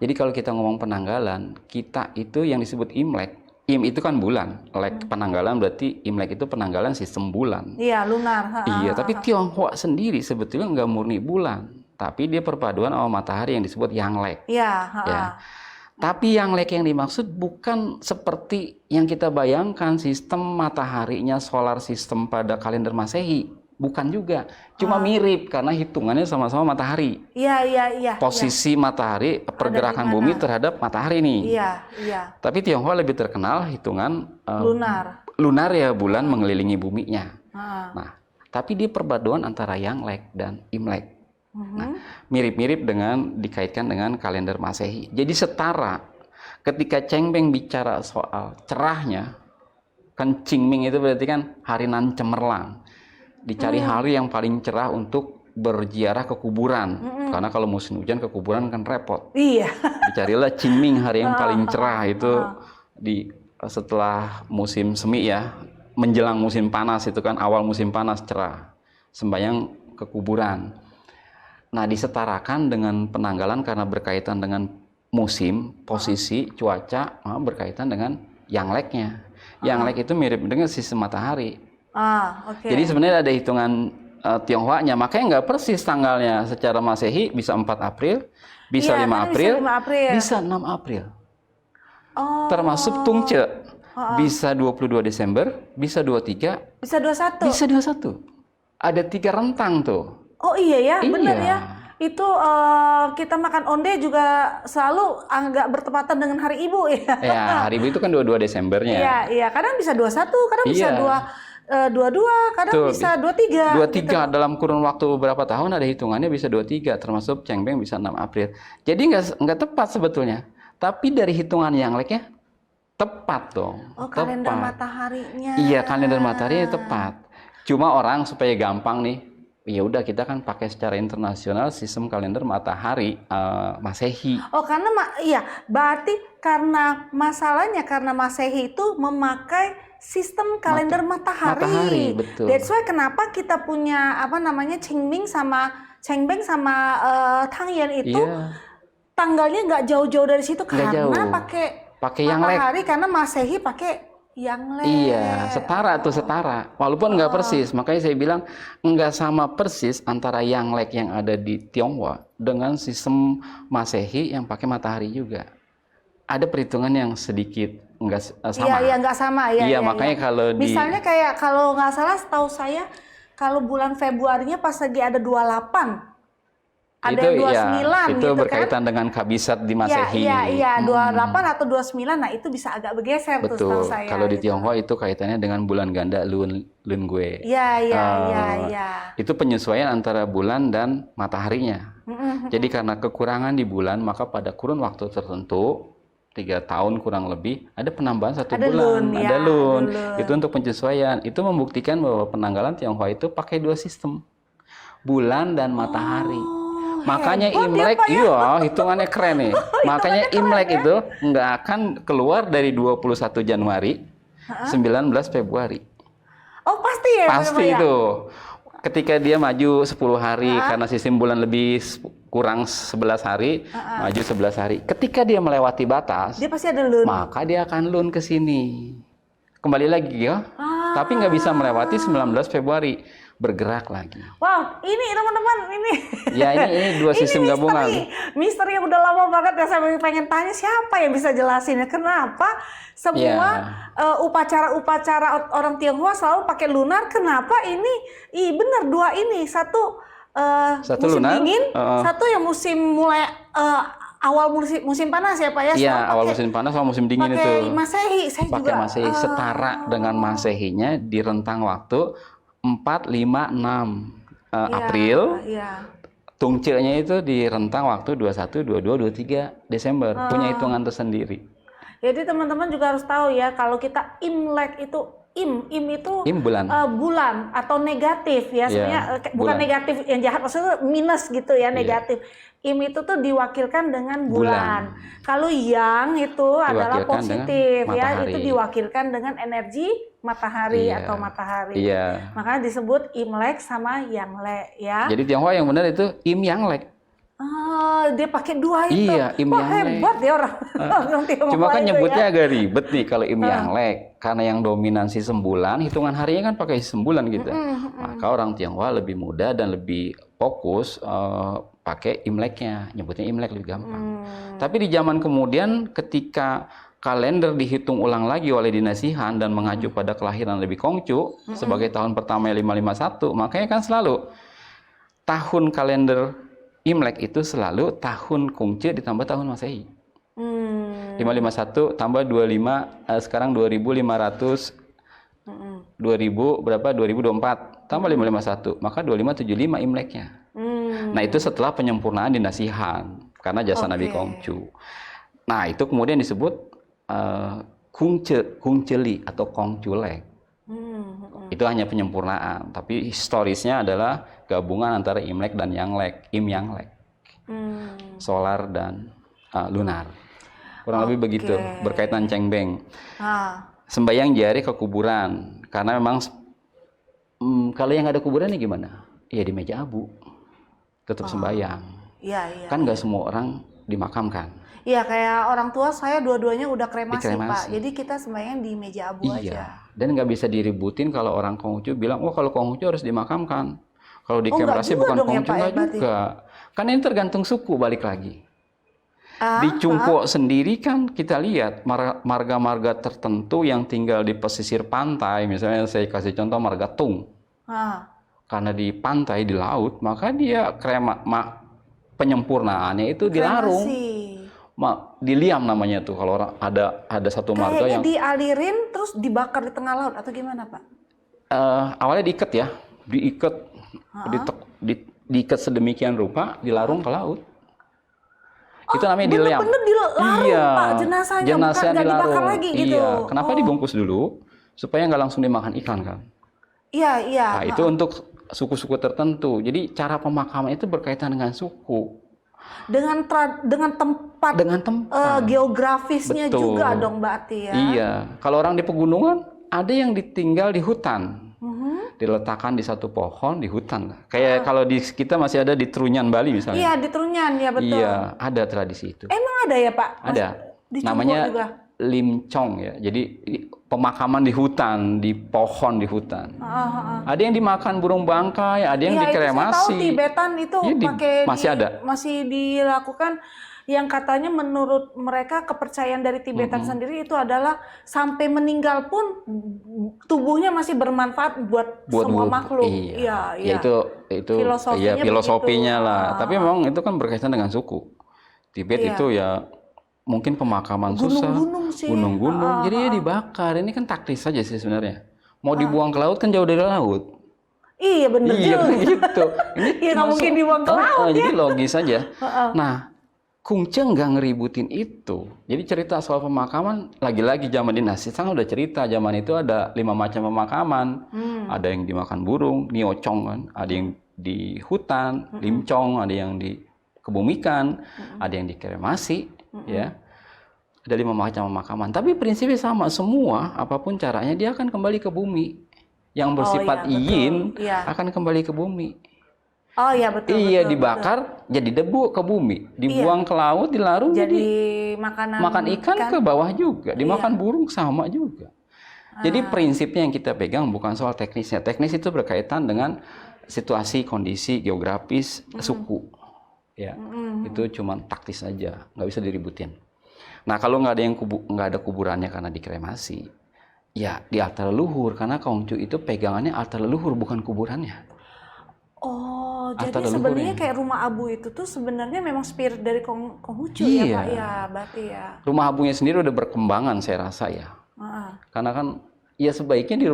Jadi kalau kita ngomong penanggalan, kita itu yang disebut Imlek. Itu kan bulan, penanggalan berarti Imlek itu penanggalan sistem bulan. Iya, lunar. Iya, tapi Tionghoa sendiri sebetulnya nggak murni bulan, tapi dia perpaduan sama matahari yang disebut Yanglek. Ya. Tapi Yanglek yang dimaksud bukan seperti yang kita bayangkan sistem mataharinya solar system pada kalender Masehi. Bukan juga. Cuma mirip karena hitungannya sama-sama matahari. Iya. Posisi matahari, pergerakan bumi terhadap matahari nih. Iya. Tapi Tionghoa lebih terkenal hitungan lunar. lunar ya, bulan mengelilingi buminya. Ah. Nah, tapi dia perpaduan antara Yanglek dan Imlek. Nah, mirip-mirip dengan dikaitkan dengan kalender Masehi. Jadi setara. Ketika Cengbeng bicara soal cerahnya, kan Qingming itu berarti kan hari nan cemerlang. Dicari hari yang paling cerah untuk berziarah ke kuburan. Karena kalau musim hujan ke kuburan kan repot. Iya. Dicarilah Qingming, hari yang paling cerah itu setelah musim semi ya, menjelang musim panas itu kan, awal musim panas cerah. Sembahyang ke kuburan. Nah, disetarakan dengan penanggalan karena berkaitan dengan musim, posisi, cuaca, berkaitan dengan Yangleknya. Yanglek itu mirip dengan sistem matahari. Jadi sebenarnya ada hitungan Tionghoanya, makanya nggak persis tanggalnya. Secara Masehi bisa 4 April, bisa 5 April, bisa 6 April. Termasuk Tungce. Bisa 22 Desember, bisa 23, bisa 21. Bisa 21. Ada 3 rentang tuh. Oh iya ya, benar ya. Itu kita makan onde juga selalu agak bertepatan dengan Hari Ibu ya. Ya, Hari Ibu itu kan 22 Desembernya. Iya, iya. Kadang bisa 21, kadang bisa 22, kadang tuh, bisa 23. 23 gitu. Dalam kurun waktu beberapa tahun ada hitungannya bisa 23, termasuk Cengbeng bisa 6 April. Jadi nggak tepat sebetulnya. Tapi dari hitungan Yangleknya tepat dong. Oh, kalender mataharinya. Iya, kalender mataharinya tepat. Cuma orang supaya gampang nih, ya udah kita kan pakai secara internasional sistem kalender matahari Masehi. Oh, karena iya, berarti karena masalahnya karena Masehi itu memakai sistem kalender matahari. Matahari, betul. That's why kenapa kita punya apa namanya Cengbeng sama Tangyan itu tanggalnya nggak jauh-jauh dari situ karena pakai matahari, karena Masehi pakai Yanglek. Iya, setara tuh, setara. Walaupun nggak persis, makanya saya bilang nggak sama persis antara Yanglek yang ada di Tionghoa dengan sistem Masehi yang pakai matahari juga. Ada perhitungan yang sedikit nggak sama. Iya, nggak sama. Iya, makanya kalau misalnya kayak kalau nggak salah, setahu saya kalau bulan Februarinya pas lagi ada 28. Ada itu 29 itu gitu berkaitan kan? dengan kabisat di Masehi. Iya, 28 atau 29. Nah, itu bisa agak bergeser. Betul. Tuh setahu saya. Kalau di Tionghoa itu kaitannya dengan bulan ganda Lun Gue. Iya. Itu penyesuaian antara bulan dan mataharinya. Jadi karena kekurangan di bulan, maka pada kurun waktu tertentu 3 tahun kurang lebih ada penambahan 1 bulan. Ada lun. Itu untuk penyesuaian. Itu membuktikan bahwa penanggalan Tionghoa itu pakai 2 sistem, bulan dan matahari. Makanya Imlek, hitungannya keren nih. Makanya Imlek itu nggak akan keluar dari 21 Januari, 19 Februari. Oh, pasti ya? Pasti itu. Ketika dia maju 10 hari, karena sistem bulan lebih kurang 11 hari, maju 11 hari. Ketika dia melewati batas, dia pasti ada lun. Maka dia akan lun ke sini. Kembali lagi ya. Tapi nggak bisa melewati 19 Februari. Bergerak lagi. Wow, ini teman-teman, ini. Ya, ini 2 sistem gabungan. Misteri yang udah lama banget ya, saya pengen tanya siapa yang bisa jelasin. Kenapa semua upacara-upacara orang Tionghoa selalu pakai lunar? Kenapa ini? Bener 2 ini, satu musim lunar, dingin, satu yang musim mulai awal musim panas ya Pak ya? Iya, awal musim panas, awal musim dingin itu. Masehi, saya pakai juga. Masehi setara dengan Masehinya di rentang waktu 4, 5, 6 April. Tungce-nya itu di rentang waktu 21, 22, 23 Desember. Punya hitungan tersendiri. Jadi teman-teman juga harus tahu ya, kalau kita Imlek itu itu bulan. Bulan atau negatif ya, sebenarnya bukan negatif yang jahat, maksudnya minus gitu ya, negatif. Itu tuh diwakilkan dengan bulan. Kalau yang itu adalah positif ya, itu diwakilkan dengan energi matahari atau matahari. Makanya disebut Imlek sama Yanglek ya. Jadi Tionghoa yang benar itu Yanglek. Dia pakai 2 itu. Iya, Yanglek. Hebat ya orang Tionghoa. Cuma kan nyebutnya agak ribet nih kalau Yanglek, karena yang dominasi sembulan, hitungan harinya kan pakai sembulan gitu. Maka orang Tionghoa lebih mudah dan lebih fokus pakai Imleknya, nyebutnya Imlek lebih gampang. Tapi di zaman kemudian ketika kalender dihitung ulang lagi oleh dinasti Han dan mengacu pada kelahiran lebih Kongcu sebagai tahun pertama 551, makanya kan selalu tahun kalender Imlek itu selalu tahun Kongcu ditambah tahun Masehi. 551 tambah 25, sekarang 2525 2000 berapa? 2024 tambah 551, maka 2575 Imleknya. Nah, itu setelah penyempurnaan dinasti Han karena jasa Nabi Kongcu. Nah, itu kemudian disebut Kungceli atau Kongculek. Itu hanya penyempurnaan, tapi historisnya adalah gabungan antara Imlek dan Yanglek, Yanglek. Solar dan lunar. Kurang lebih begitu, berkaitan Cengbeng. Sembayang jari ke kuburan, karena memang kalau yang ada kuburannya gimana? Ya di meja abu, tetap sembayang. Iya. Kan nggak semua orang dimakamkan. Iya, kayak orang tua saya dua-duanya udah kremasi, Dikremasi. Pak. Jadi kita sembahyang di meja abu aja. Dan nggak bisa diributin kalau orang Konghucu bilang, kalau Konghucu harus dimakamkan. Kalau di nggak kremasi juga bukan dong ya, Konghucu, Pak, nggak berarti? juga. Kan ini tergantung suku, balik lagi. Di Cungpo sendiri kan kita lihat marga-marga tertentu yang tinggal di pesisir pantai, misalnya saya kasih contoh marga Tung. Karena di pantai, di laut, maka dia penyempurnaannya itu dilarung. Diliam namanya tuh, kalau orang ada satu marga yang dialirin terus dibakar di tengah laut atau gimana, Pak? Awalnya diikat sedemikian rupa, dilarung ke laut. Itu namanya diliam. Bener-bener dilarung, Pak, jenazahnya bukan nggak dibakar lagi gitu. Iya. Kenapa dibungkus dulu? Supaya nggak langsung dimakan ikan kan? Iya. Nah, itu untuk suku-suku tertentu. Jadi cara pemakaman itu berkaitan dengan suku. Dengan tempat geografisnya. Betul. Juga dong, berarti ya. Iya. Kalau orang di pegunungan, ada yang ditinggal di hutan. Diletakkan di satu pohon di hutan. Kayak kalau di kita masih ada di Trunyan, Bali misalnya. Iya, di Trunyan, ya betul. Iya, ada tradisi itu. Emang ada ya, Pak? Ada. Namanya limcong ya. Jadi pemakaman di hutan, di pohon di hutan. Ada yang dimakan burung bangkai, ada yang dikremasi. Saya tahu Tibetan itu masih dilakukan. Yang katanya menurut mereka kepercayaan dari Tibetan sendiri itu adalah sampai meninggal pun tubuhnya masih bermanfaat buat semua makhluk. Iya. Itu filosofinya lah. Tapi memang itu kan berkaitan dengan suku. Tibet itu ya mungkin pemakaman susah, gunung-gunung. Jadi ya dibakar. Ini kan taktis saja sih sebenarnya. Mau dibuang ke laut kan jauh dari laut. Iya benar juga. Kan gitu. Ini nggak mungkin dibuang ke laut ya. Jadi logis saja. Nah, Kungce nggak ngeributin itu. Jadi cerita soal pemakaman, lagi-lagi zaman dinasti Tang udah cerita. Zaman itu ada 5 macam pemakaman. Ada yang dimakan burung, niocong kan. Ada yang di hutan, limcong. Ada yang dikebumikan. Ada yang dikremasi. Ya. Ada 5 macam pemakaman. Tapi prinsipnya sama. Semua, apapun caranya, dia akan kembali ke bumi. Yang bersifat yin akan kembali ke bumi. Oh iya betul. Iya, dibakar jadi debu ke bumi, dibuang ke laut, dilarung jadi makan ikan ke bawah juga, dimakan burung sama juga. Jadi prinsipnya yang kita pegang bukan soal teknisnya. Teknis itu berkaitan dengan situasi, kondisi, geografis, suku. Ya, itu cuma taktis saja, nggak bisa diributin. Nah, kalau nggak ada kuburannya karena dikremasi, ya di altar leluhur, karena Kongcu itu pegangannya altar leluhur bukan kuburannya. Oh, jadi sebenarnya kayak rumah abu itu tuh sebenarnya memang spirit dari Konghucu ya, Pak? Ya, berarti ya. Rumah abunya sendiri udah berkembangan saya rasa ya. Karena kan ya sebaiknya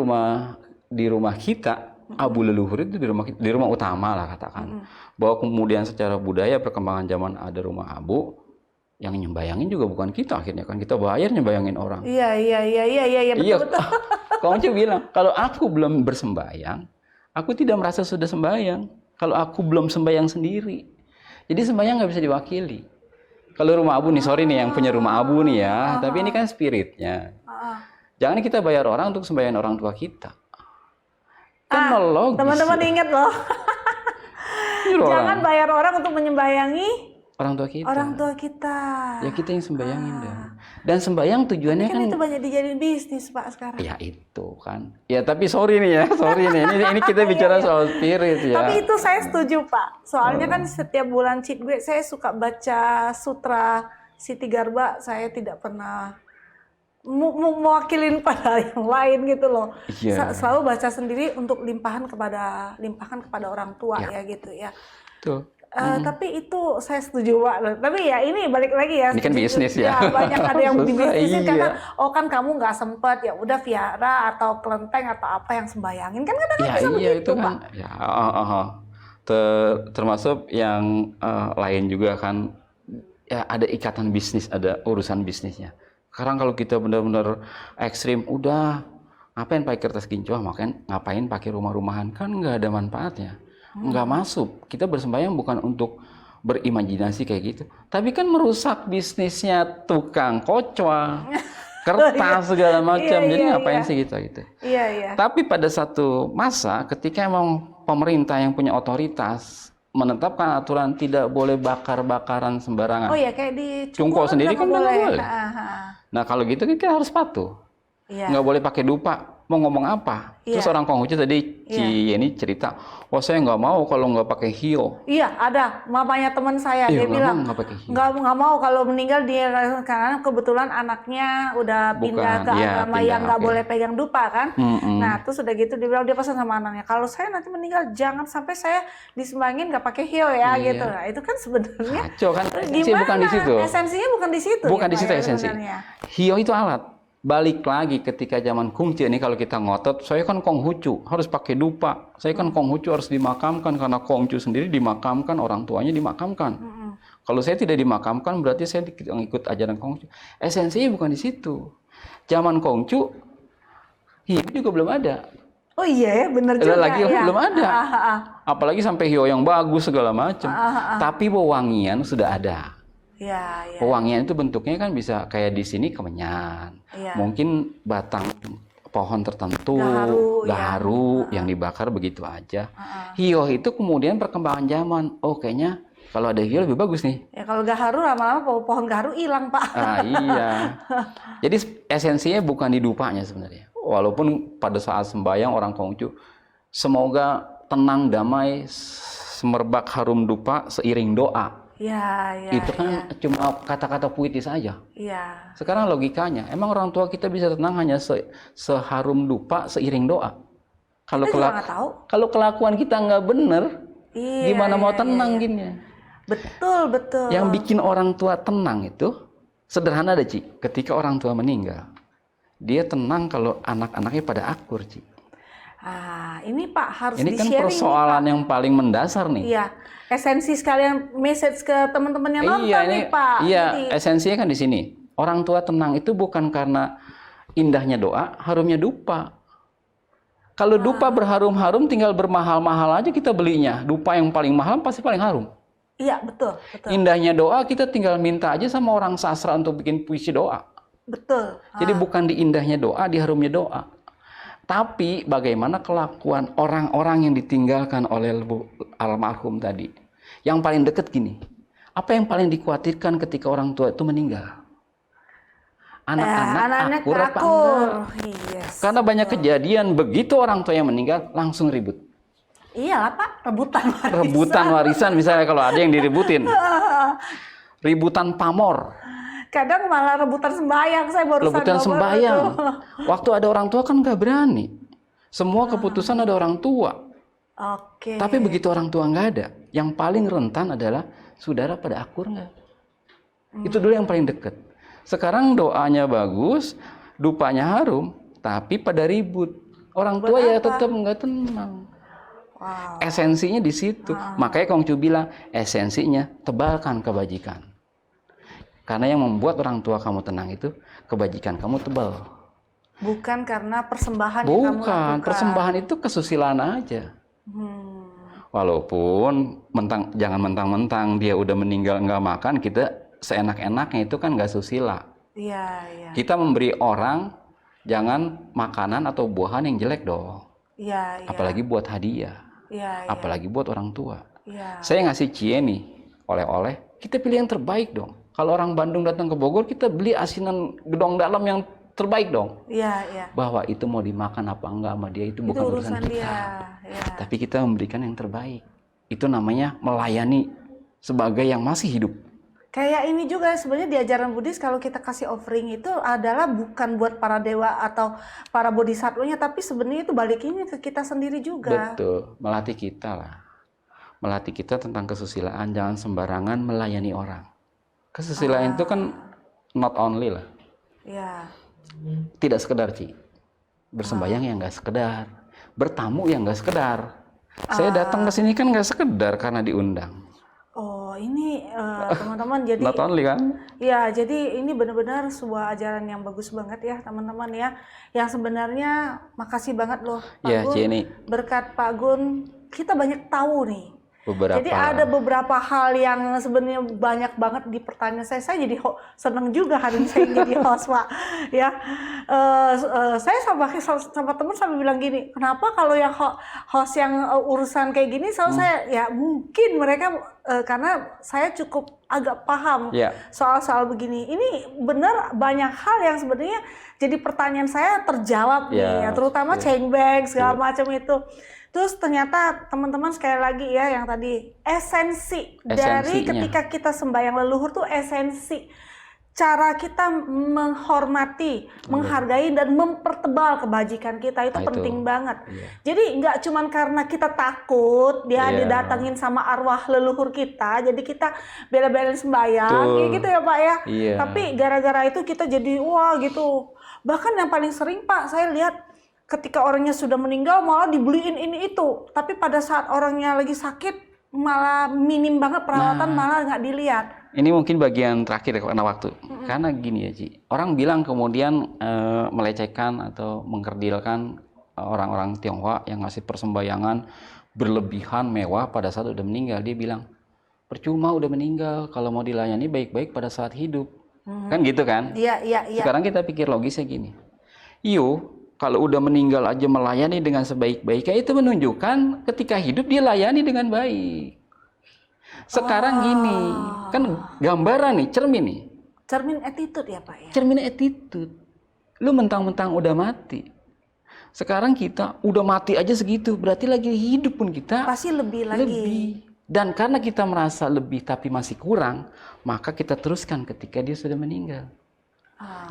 di rumah kita abu leluhur itu di rumah utama lah katakan. Bahwa kemudian secara budaya perkembangan zaman ada rumah abu, yang nyembayangin juga bukan kita akhirnya kan, kita bayar nyembayangin orang. Iya betul. Konghucu bilang, kalau aku belum bersembayang, aku tidak merasa sudah sembahyang kalau aku belum sembahyang sendiri. Jadi sembahyang nggak bisa diwakili. Kalau rumah abu nih, sorry nih yang punya rumah abu nih ya, tapi ini kan spiritnya. Jangan kita bayar orang untuk sembahyang orang tua kita. Kan logis. Teman-teman ingat loh. Jangan bayar orang untuk menyembayangi orang tua kita. Orang tua kita. Ya kita yang sembayangin dah. Dan sembayang tujuannya kan itu banyak dijadiin bisnis Pak sekarang. Ya itu kan. Ya tapi sorry nih. Ini kita bicara soal spirit ya. Tapi itu saya setuju Pak. Soalnya kan setiap bulan Cid gue saya suka baca sutra Siti Garba. Saya tidak pernah mewakilin pada yang lain gitu loh. Selalu baca sendiri untuk limpahkan kepada orang tua ya gitu ya. Tuh. Tapi itu saya setuju Pak. Tapi ya ini balik lagi ya. Ini kan bisnis ya. Banyak ada yang di Susah, bisnisnya iya. karena kan kamu nggak sempet, ya udah viara atau kelenteng atau apa yang sembayangin kan kadang Ya bisa iya begitu itu Pak. kan. Ya, termasuk yang lain juga kan. Ya ada ikatan bisnis, ada urusan bisnisnya. Sekarang kalau kita benar-benar ekstrim, udah ngapain pakai kertas kinclong, ngapain pakai rumah-rumahan, kan nggak ada manfaatnya. Nggak masuk. Kita bersembahyang bukan untuk berimajinasi kayak gitu, tapi kan merusak bisnisnya tukang kocwa, kertas segala macam. Jadi ngapain sih kita gitu. Iya. Tapi pada satu masa ketika emang pemerintah yang punya otoritas menetapkan aturan tidak boleh bakar-bakaran sembarangan. Oh ya, kayak di Cungko sendiri kan nggak boleh. Ha. Nah kalau gitu kita harus patuh. Iya. Nggak boleh pakai dupa. Mau ngomong apa? Terus orang Konghucu tadi ini cerita, saya nggak mau kalau nggak pakai hio. Iya, ada mamanya teman saya, dia bilang nggak pakai hio. nggak mau kalau meninggal dia, karena kebetulan anaknya udah pindah ke agama yang nggak boleh pegang dupa kan. Nah terus udah gitu dia bilang, dia pesan sama anaknya, kalau saya nanti meninggal jangan sampai saya disembangin nggak pakai hio ya gitu. Nah itu kan sebenarnya kacau kan? Gimana? Bukan di situ. Esensinya bukan di situ. Bukan ya, di situ esensi. Hio itu alat. Balik lagi ketika zaman Kungci ini, kalau kita ngotot, saya kan Konghucu harus pakai dupa, saya kan Konghucu harus dimakamkan, karena Konghucu sendiri dimakamkan, orang tuanya dimakamkan. Kalau saya tidak dimakamkan berarti saya ikut ajaran Konghucu. Esensinya bukan di situ. Zaman Konghucu hiu juga belum ada. Oh iya ya, benar juga. Lagi belum ada. Apalagi sampai hiu yang bagus segala macam. Tapi wewangian sudah ada. Ya. Pewangian itu bentuknya kan bisa kayak di sini kemenyan, mungkin batang pohon tertentu, gaharu yang dibakar begitu aja. Hio itu kemudian perkembangan zaman. Oh kayaknya kalau ada hio lebih bagus nih. Ya kalau gaharu lama-lama pohon gaharu hilang Pak. Iya. Jadi esensinya bukan di dupanya sebenarnya. Walaupun pada saat sembahyang orang Konghucu, semoga tenang damai, semerbak harum dupa seiring doa. Ya. Itu kan cuma kata-kata puitis aja. Iya. Sekarang logikanya, emang orang tua kita bisa tenang hanya seharum dupa seiring doa. Kalau kelakuan kita nggak bener, gimana mau tenang gini? Betul. Yang bikin orang tua tenang itu sederhana deh, Ci. Ketika orang tua meninggal, dia tenang kalau anak-anaknya pada akur, Ci. Ini Pak harus ini kan di-sharing persoalan yang paling mendasar nih. Iya. Esensi sekalian message ke teman-teman yang nonton nih Pak. Iya, esensinya kan di sini. Orang tua tenang itu bukan karena indahnya doa, harumnya dupa. Kalau dupa berharum-harum tinggal bermahal-mahal aja kita belinya. Dupa yang paling mahal pasti paling harum. Iya, betul. Indahnya doa kita tinggal minta aja sama orang sastra untuk bikin puisi doa. Betul. Jadi bukan di indahnya doa, di harumnya doa. Tapi bagaimana kelakuan orang-orang yang ditinggalkan oleh almarhum tadi? Yang paling dekat gini, apa yang paling dikhawatirkan ketika orang tua itu meninggal? Anak-anak akur apa enggak? Yes, karena banyak kejadian begitu orang tua yang meninggal langsung ribut. Iyalah Pak, rebutan warisan misalnya kalau ada yang diributin. Ributan pamor. Kadang malah rebutan sembahyang, saya baru rebutan sembahyang. Waktu ada orang tua kan nggak berani. Semua keputusan ada orang tua. Oke. Tapi begitu orang tua nggak ada, yang paling rentan adalah saudara pada akur nggak. Itu dulu yang paling dekat. Sekarang doanya bagus, dupanya harum, tapi pada ribut. Orang tua ya tetap nggak tenang. Wow. Esensinya di situ. Makanya Konghucu bilang, esensinya tebalkan kebajikan. Karena yang membuat orang tua kamu tenang itu kebajikan kamu tebal. Bukan karena persembahan yang kamu lakukan. Bukan, persembahan itu kesusilaan aja. Walaupun jangan mentang-mentang dia udah meninggal nggak makan, kita seenak-enaknya itu kan nggak susila. Iya. Kita memberi orang jangan makanan atau buahan yang jelek dong. Iya. Apalagi buat hadiah. Iya. Apalagi buat orang tua. Iya. Saya ngasih cie nih, oleh-oleh, kita pilih yang terbaik dong. Kalau orang Bandung datang ke Bogor, kita beli asinan gedong dalam yang terbaik dong. Iya. Bahwa itu mau dimakan apa enggak sama dia itu bukan urusan kita. Dia. Tapi kita memberikan yang terbaik. Itu namanya melayani sebagai yang masih hidup. Kayak ini juga sebenarnya di ajaran Buddhis, kalau kita kasih offering itu adalah bukan buat para dewa atau para bodhisatwanya, tapi sebenarnya itu balikinnya ke kita sendiri juga. Betul, melatih kita lah. melatih kita tentang kesusilaan, jangan sembarangan melayani orang. Kesusilaan itu kan not only lah, Ya. tidak sekedar bersembayang yang nggak sekedar, bertamu yang nggak sekedar. Saya datang ke sini kan nggak sekedar karena diundang. Oh, ini teman-teman jadi Not only kan? ya, jadi ini benar-benar sebuah ajaran yang bagus banget ya teman-teman ya. Yang sebenarnya makasih banget loh Pak Ya, Gun. Jenny. Berkat Pak Gun kita banyak tahu nih. Beberapa. Jadi ada beberapa hal yang sebenarnya banyak banget di pertanyaan saya. Saya jadi seneng juga hari ini saya jadi host Pak. Ya, saya sama teman sampai bilang gini, kenapa kalau yang host yang urusan kayak gini, selalu saya ya mungkin mereka karena saya cukup agak paham soal-soal begini. Ini benar banyak hal yang sebenarnya jadi pertanyaan saya terjawab nih, ya, terutama cengbeng segala macam itu. Terus ternyata teman-teman sekali lagi ya yang tadi esensi dari ketika kita sembahyang leluhur tuh esensi cara kita menghormati, menghargai dan mempertebal kebajikan kita itu penting banget. Jadi nggak cuman karena kita takut dia didatengin sama arwah leluhur kita, jadi kita bela-belain sembahyang kayak gitu ya Pak ya. Tapi gara-gara itu kita jadi wah gitu. Bahkan yang paling sering Pak saya lihat ketika orangnya sudah meninggal malah dibeliin ini itu, tapi pada saat orangnya lagi sakit malah minim banget perawatan, malah nggak dilihat. Ini mungkin bagian terakhir karena waktu. Karena gini ya Ci, orang bilang kemudian melecehkan atau mengkerdilkan orang-orang Tionghoa yang ngasih persembahyangan berlebihan mewah pada saat udah meninggal. Dia bilang percuma udah meninggal, kalau mau dilayani baik-baik pada saat hidup. Kan gitu kan? Iya. Sekarang kita pikir logisnya gini, kalau udah meninggal aja melayani dengan sebaik-baiknya, itu menunjukkan ketika hidup dia layani dengan baik. Sekarang gini, kan gambaran nih, cermin nih. Cermin attitude ya Pak ya? Cermin attitude. Lu mentang-mentang udah mati. Sekarang kita udah mati aja segitu, berarti lagi hidup pun kita pasti lebih lagi. Dan karena kita merasa lebih tapi masih kurang, maka kita teruskan ketika dia sudah meninggal.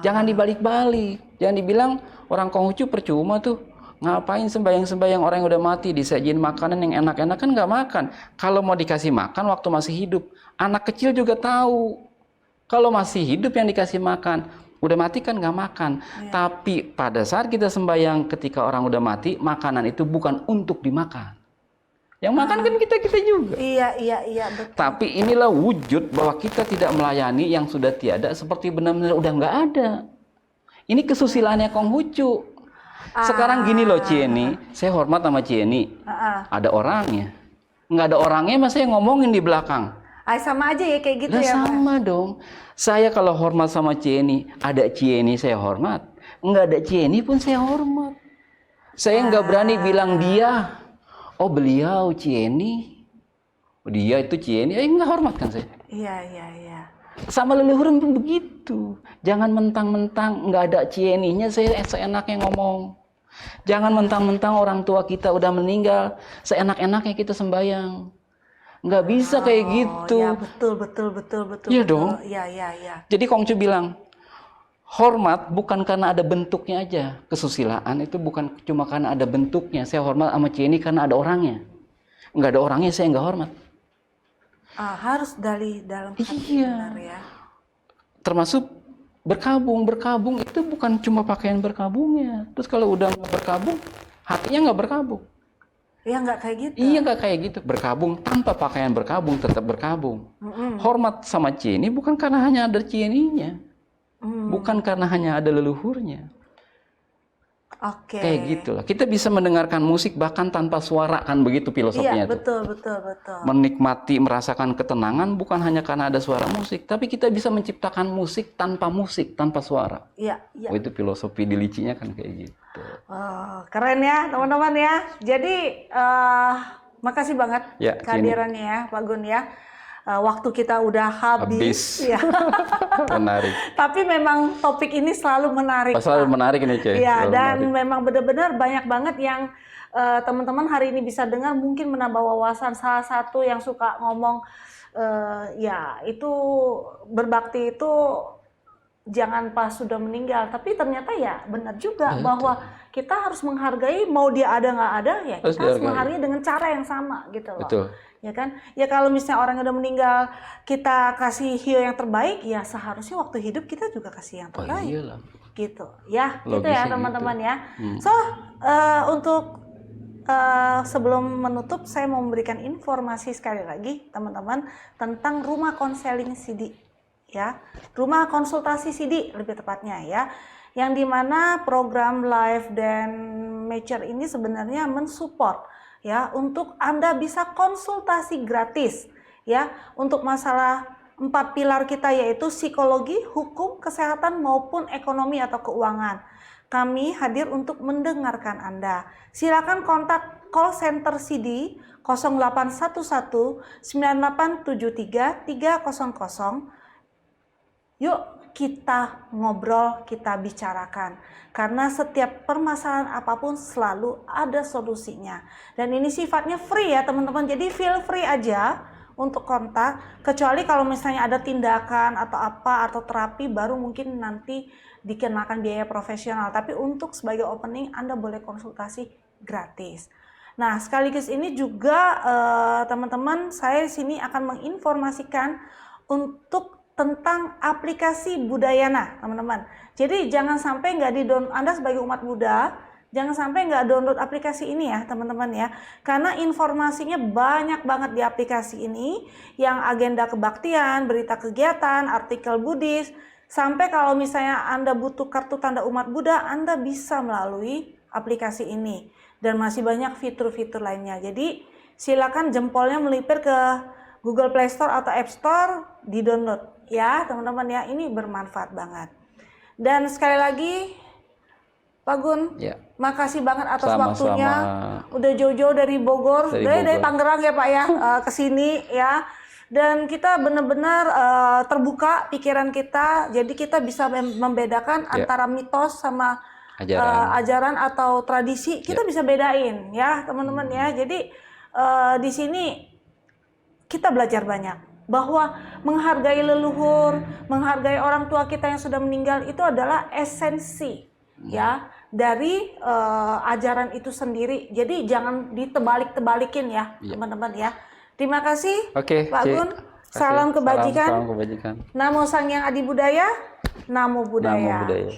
Jangan dibalik-balik, jangan dibilang orang Konghucu percuma tuh, ngapain sembayang-sembayang orang yang udah mati, disajiin makanan yang enak-enak kan nggak makan. Kalau mau dikasih makan waktu masih hidup, anak kecil juga tahu. Kalau masih hidup yang dikasih makan, udah mati kan nggak makan. Tapi pada saat kita sembayang ketika orang udah mati, makanan itu bukan untuk dimakan. Yang makan kan kita juga. Iya, betul. Tapi inilah wujud bahwa kita tidak melayani yang sudah tiada seperti benar-benar udah nggak ada. Ini kesusilaannya Konghucu. Sekarang gini loh Cieni, saya hormat sama Cieni. Ada orangnya. Nggak ada orangnya mas saya ngomongin di belakang. Sama aja ya kayak gitu ya. Sama dong. Saya kalau hormat sama Cieni, ada Cieni saya hormat. Nggak ada Cieni pun saya hormat. Saya nggak berani bilang dia. Oh beliau Cieni, dia itu Cieni, nggak hormat kan saya? Iya. Sama leluhur pun begitu. Jangan mentang-mentang nggak ada Cieninya saya seenaknya ngomong. Jangan mentang-mentang orang tua kita udah meninggal, seenak-enaknya kita sembahyang. Nggak bisa kayak gitu. Ya betul. Iya dong. Iya. Jadi Konghucu bilang, hormat bukan karena ada bentuknya aja. Kesusilaan itu bukan cuma karena ada bentuknya. Saya hormat sama Cieni karena ada orangnya. Nggak ada orangnya saya nggak hormat. Harus dari dalam hati benar ya. Termasuk berkabung itu bukan cuma pakaian berkabungnya. Terus kalau udah nggak berkabung, hatinya nggak berkabung. Iya nggak kayak gitu. Iya nggak kayak gitu. Berkabung tanpa pakaian berkabung tetap berkabung. Hormat sama Cieni bukan karena hanya ada Cieninya. Bukan karena hanya ada leluhurnya. Kayak gitulah. Kita bisa mendengarkan musik bahkan tanpa suara kan begitu filosofinya. Iya, betul. Menikmati, merasakan ketenangan bukan hanya karena ada suara musik, tapi kita bisa menciptakan musik, tanpa suara. Iya. Itu filosofi di licinya kan kayak gitu. Keren ya, teman-teman ya. Jadi makasih banget kehadirannya ya, Pak Gun ya. Waktu kita udah habis. Ya. Menarik. Tapi memang topik ini selalu menarik. Selalu menarik ini, Cek. Ya, dan memang benar-benar banyak banget yang teman-teman hari ini bisa dengar, mungkin menambah wawasan. Salah satu yang suka ngomong, ya itu berbakti itu jangan pas sudah meninggal, tapi ternyata ya benar juga bahwa kita harus menghargai, mau dia ada nggak ada ya kita harus menghargai dengan cara yang sama gitu loh. Betul. Ya kan? Ya kalau misalnya orang yang udah meninggal kita kasih hio yang terbaik, ya seharusnya waktu hidup kita juga kasih yang terbaik. Iyalah. Gitu. Ya, gitu Logisnya ya teman-teman gitu. ya. So, untuk sebelum menutup saya mau memberikan informasi sekali lagi teman-teman tentang rumah konseling CD ya. Rumah konsultasi CD lebih tepatnya ya. Yang dimana program Life dan Mature ini sebenarnya mensupport ya untuk Anda bisa konsultasi gratis ya untuk masalah 4 pilar kita yaitu psikologi, hukum, kesehatan maupun ekonomi atau keuangan. Kami hadir untuk mendengarkan Anda. Silakan kontak call center CD 0811 9873 300. Yuk kita ngobrol, kita bicarakan. Karena setiap permasalahan apapun selalu ada solusinya. Dan ini sifatnya free ya teman-teman. Jadi feel free aja untuk kontak. Kecuali kalau misalnya ada tindakan atau apa atau terapi baru mungkin nanti dikenakan biaya profesional. Tapi untuk sebagai opening Anda boleh konsultasi gratis. Nah sekaligus ini juga teman-teman saya di sini akan menginformasikan untuk tentang aplikasi Budayana, teman-teman. Jadi jangan sampai nggak di-download, Anda sebagai umat Buddha, jangan sampai nggak download aplikasi ini ya, teman-teman ya. Karena informasinya banyak banget di aplikasi ini, yang agenda kebaktian, berita kegiatan, artikel Buddhis, sampai kalau misalnya Anda butuh kartu tanda umat Buddha, Anda bisa melalui aplikasi ini. Dan masih banyak fitur-fitur lainnya. Jadi silakan jempolnya melipir ke Google Play Store atau App Store, di-download. Ya teman-teman ya, ini bermanfaat banget. Dan sekali lagi Pak Gun, Ya. makasih banget atas Sama-sama. waktunya. Udah jauh-jauh dari Bogor, dari Tangerang ya Pak ya, ke sini ya. Dan kita benar-benar terbuka pikiran kita, jadi kita bisa membedakan antara mitos sama ajaran atau tradisi. Kita bisa bedain ya teman-teman ya. Jadi di sini kita belajar banyak. Bahwa menghargai leluhur, menghargai orang tua kita yang sudah meninggal itu adalah esensi ya dari ajaran itu sendiri. Jadi jangan ditebalik-tebalikin ya teman-teman ya. Terima kasih Pak Gun. Salam kebajikan. Salam kebajikan. Namo Sang Hyang Adi Budaya. Namo Buddhaya. Namo Buddhaya.